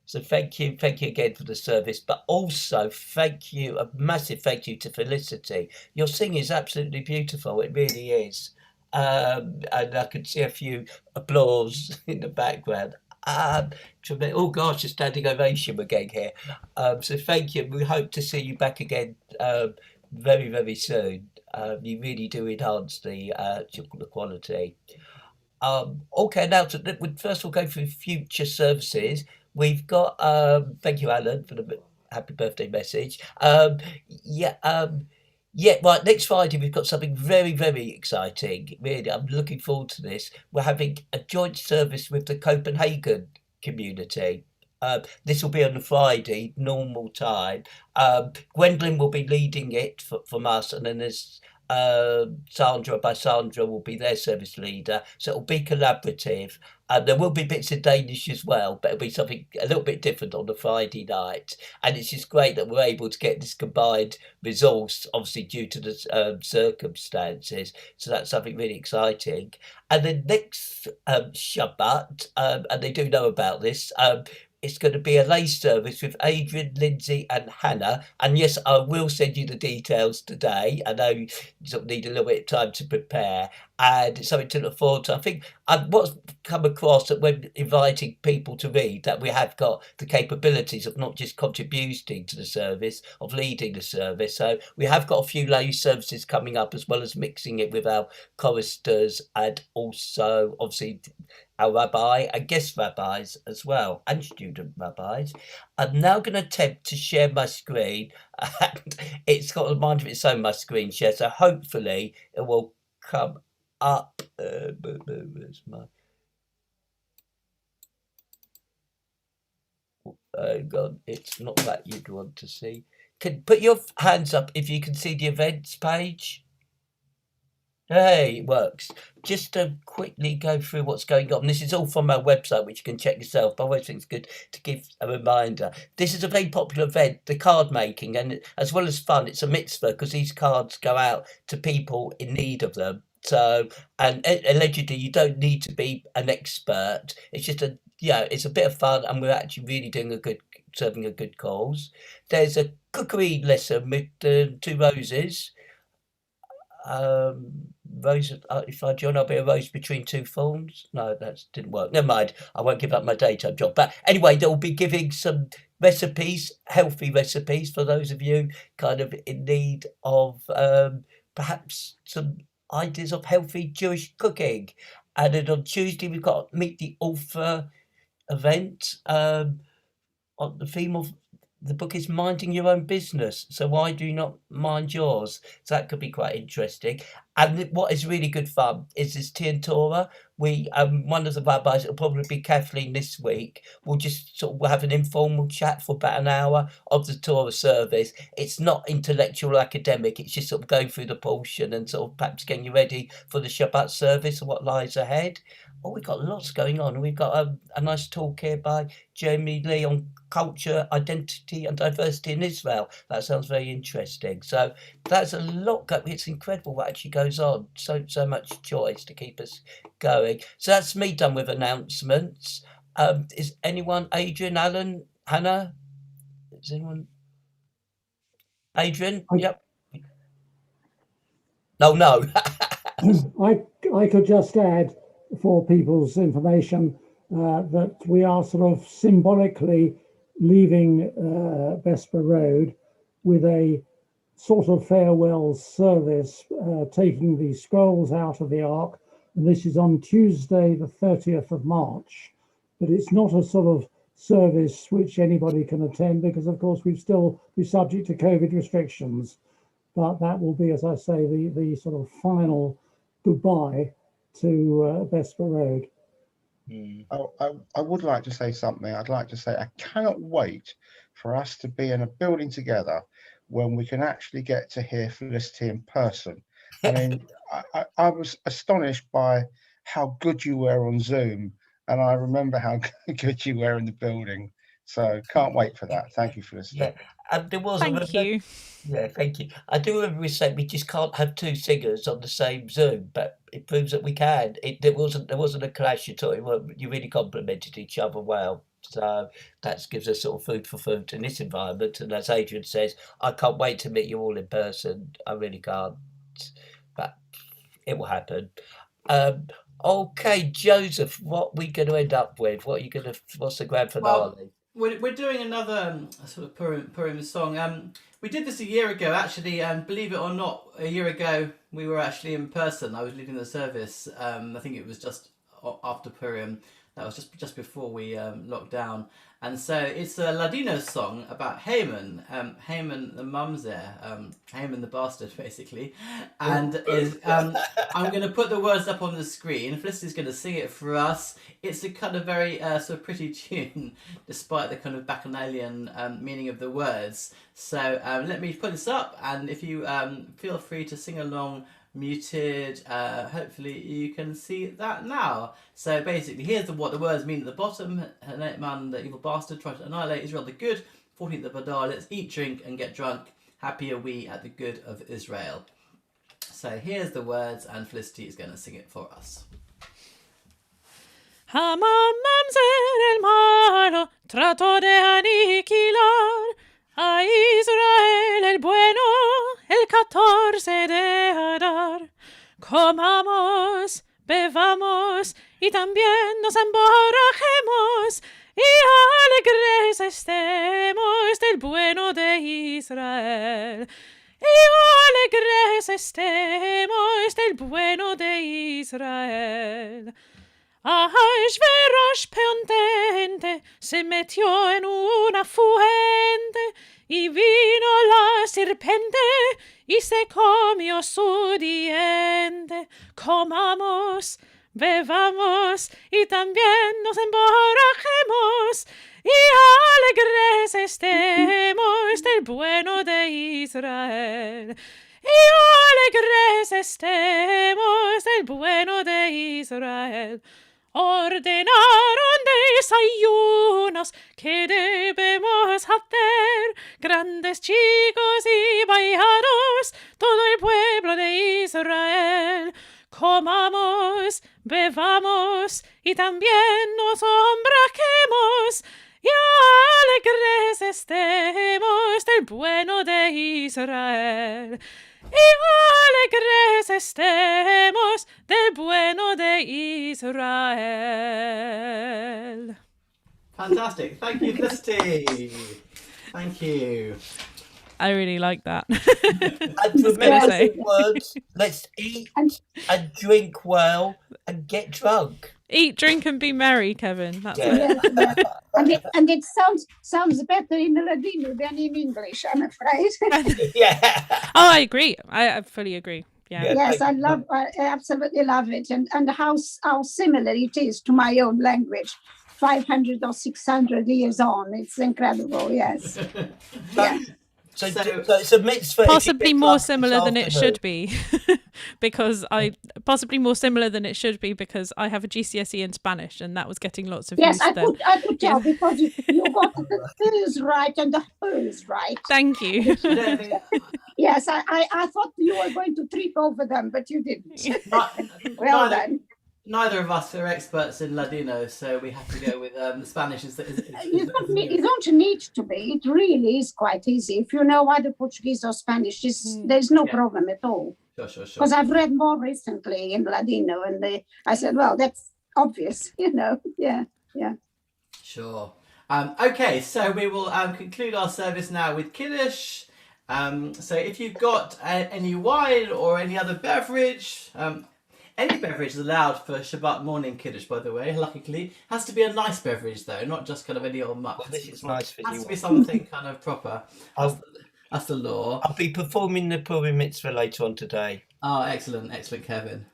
A: So thank you again for the service, but also thank you, a massive thank you to Felicity. Your singing is absolutely beautiful, it really is. And I could see a few applause in the background. Oh gosh, a standing ovation again here. So thank you. We hope to see you back again very, very soon. You really do enhance the quality. Okay, now first we'll go through future services. We've got thank you, Alan, for the happy birthday message. Right, next Friday we've got something very, very exciting. Really, I'm looking forward to this. We're having a joint service with the Copenhagen community. This will be on a Friday, normal time. Gwendolyn will be leading it from us, and then there's Sandra will be their service leader, so it'll be collaborative. There will be bits of Danish as well, but it'll be something a little bit different on the Friday night. And it's just great that we're able to get this combined resource, obviously due to the circumstances. So that's something really exciting. And then next Shabbat, and they do know about this, it's going to be a lay service with Adrian, Lindsay, and Hannah. And yes, I will send you the details today. I know you sort of need a little bit of time to prepare, and it's something to look forward to. I think what's come across that when inviting people to read, that we have got the capabilities of not just contributing to the service, of leading the service. So we have got a few lay services coming up, as well as mixing it with our choristers and also obviously our rabbi and guest rabbis as well, and student rabbis. I'm now going to attempt to share my screen, and it's got a mind of its own, my screen share, so hopefully it will come up. Where's my... Oh God, it's not that you'd want to see. Can put your hands up if you can see the events page. Hey, it works. Just to quickly go through what's going on. This is all from our website, which you can check yourself. But I always think it's good to give a reminder. This is a very popular event, the card making, and as well as fun, it's a mitzvah because these cards go out to people in need of them. So, and allegedly, you don't need to be an expert. It's just it's a bit of fun, and we're actually really doing serving a good cause. There's a cookery lesson with 2 roses. Rose, if I join, I'll be a rose between 2 thorns. No, that didn't work. Never mind. I won't give up my daytime job. But anyway, they'll be giving some recipes, healthy recipes, for those of you kind of in need of perhaps some ideas of healthy Jewish cooking. And then on Tuesday, we've got Meet the Author event on the theme of the book is Minding Your Own Business. So why do you not mind yours? So that could be quite interesting. And what is really good fun is this Tea and Torah. We one of the rabbis, it'll probably be Kathleen this week. We'll just sort of have an informal chat for about an hour of the Torah service. It's not intellectual or academic. It's just sort of going through the portion and sort of perhaps getting you ready for the Shabbat service and what lies ahead. Oh, we've got lots going on. We've got a nice talk here by Jeremy Lee on culture, identity and diversity in Israel. That sounds very interesting. So that's a lot. It's incredible what actually goes on. So much choice to keep us going. So that's me done with announcements. Is anyone, Adrian, Alan, Hannah? Is anyone? Adrian? Yep. No.
H: I could just add for people's information that we are sort of symbolically leaving Vesper Road with a sort of farewell service, taking the scrolls out of the Ark. And this is on Tuesday, the 30th of March. But it's not a sort of service which anybody can attend because, of course, we'd still be subject to COVID restrictions. But that will be, as I say, the sort of final goodbye to Vesper Road.
G: I would like to say something. I'd like to say I cannot wait for us to be in a building together when we can actually get to hear Felicity in person. I mean, I was astonished by how good you were on Zoom, and I remember how good you were in the building. So can't wait for that. Thank you, Felicity.
A: Yeah, and there was
F: Thank you.
A: Yeah, thank you. I do remember we said we just can't have 2 singers on the same Zoom, but it proves that we can. There wasn't a clash at all. You really complemented each other well. So that gives us sort of food for thought in this environment. And as Adrian says, I can't wait to meet you all in person. I really can't, but it will happen. Okay, Joseph, what are we going to end up with? What's the grand finale?
O: We're doing another sort of Purim song. We did this a year ago, actually, and believe it or not, a year ago we were actually in person. I was leading the service. I think it was just after Purim. That was just before we locked down. And so it's a Ladino song about Haman. Haman the Mamzer, Haman the bastard, basically. And I'm going to put the words up on the screen. Felicity's going to sing it for us. It's a kind of very sort of pretty tune, despite the kind of bacchanalian meaning of the words. So let me put this up, and if you feel free to sing along muted, hopefully you can see that now. So basically, here's what the words mean at the bottom. Man, the evil bastard, try to annihilate Israel the good. 14th of Adar, let's eat, drink and get drunk. Happy are we at the good of Israel. So here's the words, and Felicity is going to sing it for us.
F: Haman mamzer el malo, trató de aniquilar a Israel el bueno el 14 de Adar. Comamos, bebamos y también nos emborrachemos y alegres estemos del bueno de Israel. Y alegres estemos del bueno de Israel. Ahasverosh peontente se metió en una fuente y vino la serpiente y se comió su diente. Comamos, bebamos y también nos emborrachemos y alegres estemos del bueno de Israel. Y alegres estemos del bueno de Israel. Ordenaron desayunos que debemos hacer, grandes, chicos y vallados, todo el pueblo de Israel. Comamos, bebamos y también nos emborrachemos y alegres estemos del bueno de Israel. Y alegres estemos del bueno de Israel.
D: Fantastic. Thank you, Felicity. Thank you.
F: I really like that.
A: And remember the words, let's eat and drink well and get drunk.
F: Eat, drink and be merry, Kevin. That's
A: Yeah.
F: it.
E: And it sounds better in Ladino than in English, I'm afraid.
A: Yeah.
F: Oh, I agree. I fully agree. Yeah.
E: Yes, I absolutely love it, and how similar it is to my own language. 500 or 600 years on, it's incredible. Yes. Yeah.
A: So it's a mitzvah.
F: Possibly more similar than it should be, because I have a GCSE in Spanish, and that was getting lots of
E: Yes,
F: use there.
E: I could tell because you got the who's right and the who's right.
F: Thank you.
E: Yes, I thought you were going to trip over them, but you didn't. Well done.
D: Neither of us are experts in Ladino, so we have to go with Spanish.
E: You don't need to be. It really is quite easy. If you know either Portuguese or Spanish, there's no problem at all.
D: Sure.
E: Because I've read more recently in Ladino, and I said, well, that's obvious, Yeah.
D: Sure. Okay, so we will conclude our service now with Kiddush. So if you've got any wine or any other beverage, any beverage is allowed for Shabbat morning Kiddush, by the way, luckily. Has to be a nice beverage, though, not just kind of any old muck.
A: Well, this is nice for you.
D: Has to be something kind of proper. That's the law.
A: I'll be performing the Purim mitzvah later on today.
D: Oh, excellent, Kevin.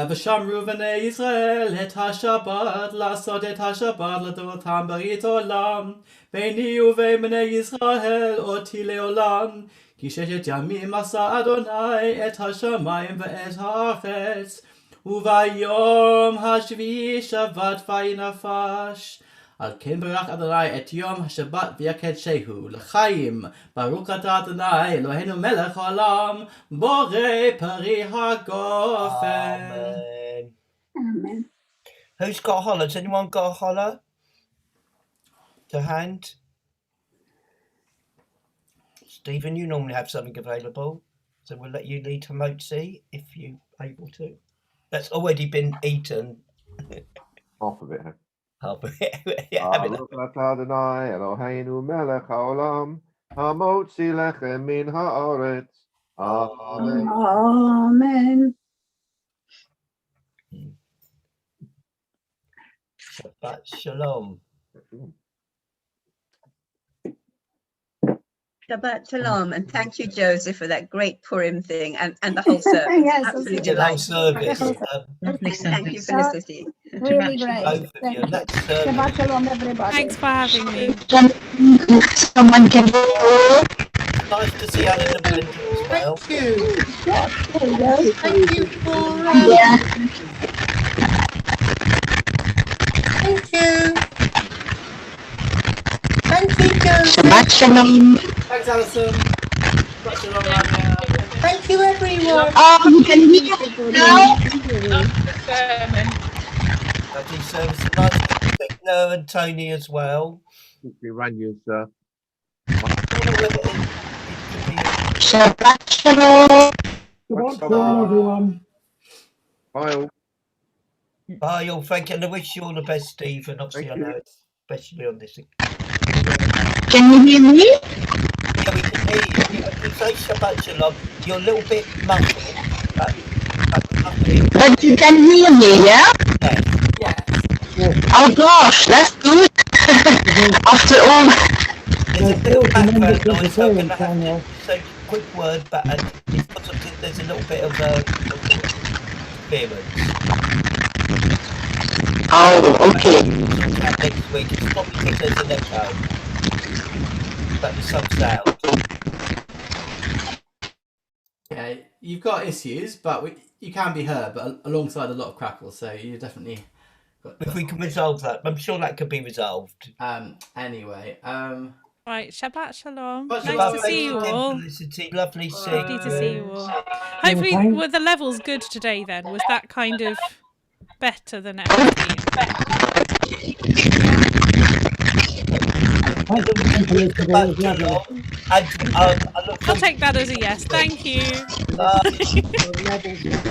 D: ושמרו בני ישראל את השבת, לעשות את השבת לדורתם ברית עולם, ביני ובין בני ישראל אותי לעולם, כי ששת ימים עשה אדוני את השמיים ואת הארץ, וביום השביעי שבת וינפש. על כן ברך אדוני את יום השבת ויקדשהו לחיים. ברוך אתה אדוני אלוהינו מלך העולם, בורא פרי הגופן.
E: Amen.
A: Who's got a holler? Has anyone got a holler to hand? Stephen, you normally have something available, so we'll let you lead Hamotzi if you're able to. That's already been eaten.
J: Half of it.
A: Half of it. Yeah,
J: Baruch atah Adonai Eloheinu melech haolam, hamotzi lechem min haaretz. Amen.
E: Amen.
A: Shabbat shalom.
K: Shabbat shalom, and thank you, Joseph, for that great Purim thing and the whole service.
E: Yes,
K: absolutely
A: The whole service.
K: Lovely service. Thank you, Felicity.
E: Really great.
A: Both of you. That's service.
E: Shabbat shalom, everybody.
F: Thanks for having me.
S: Someone can
A: Nice to see Alan and Belinda as well.
Q: Thank you.
E: There you go.
Q: Thank you for Thank you. Thank you, Joseph.
S: Shabbat shalom.
D: Thanks, Alison. Shabbat shalom, Rania.
Q: Thank you, everyone.
S: You can hear now.
A: Lovely service. Nice to meet Victor and Tony as well.
J: Unfortunately, Ranya's
S: Shabbat shalom.
H: Shabbat shalom, everyone.
J: Bye all.
A: Bye, all. Thank you. And I wish you all the best, Steve. And obviously,
J: Thank
A: I know, especially on this.
S: Can you hear me?
A: Yeah, we can hear you. When you say Shabbat Shalom, you're a little bit muffled.
S: But you can hear me, yeah?
A: Yeah.
S: Oh gosh, that's good. After all.
A: There's a bit of background noise, so I'm going to have to say a quick word, but it's possible there's a little bit of interference.
S: Oh, okay.
A: Next week, it's not because there's an echo, but there's some sound.
O: Yeah, you've got issues, but you can be heard, but alongside a lot of crackles, so you definitely got.
A: If we can resolve that, I'm sure that could be resolved.
O: Anyway,
F: Right, Shabbat Shalom.
O: Shabbat
F: Nice
O: shalom.
F: to see you all.
A: Felicity, lovely seeing
F: Lovely to see you all. Hopefully,
H: thanks.
F: were the levels good today then? Was that kind of better than it has been?
H: Thank you, Felicity. It was lovely.
A: And, I look
F: I'll take that as a yes. Thank you.
H: The levels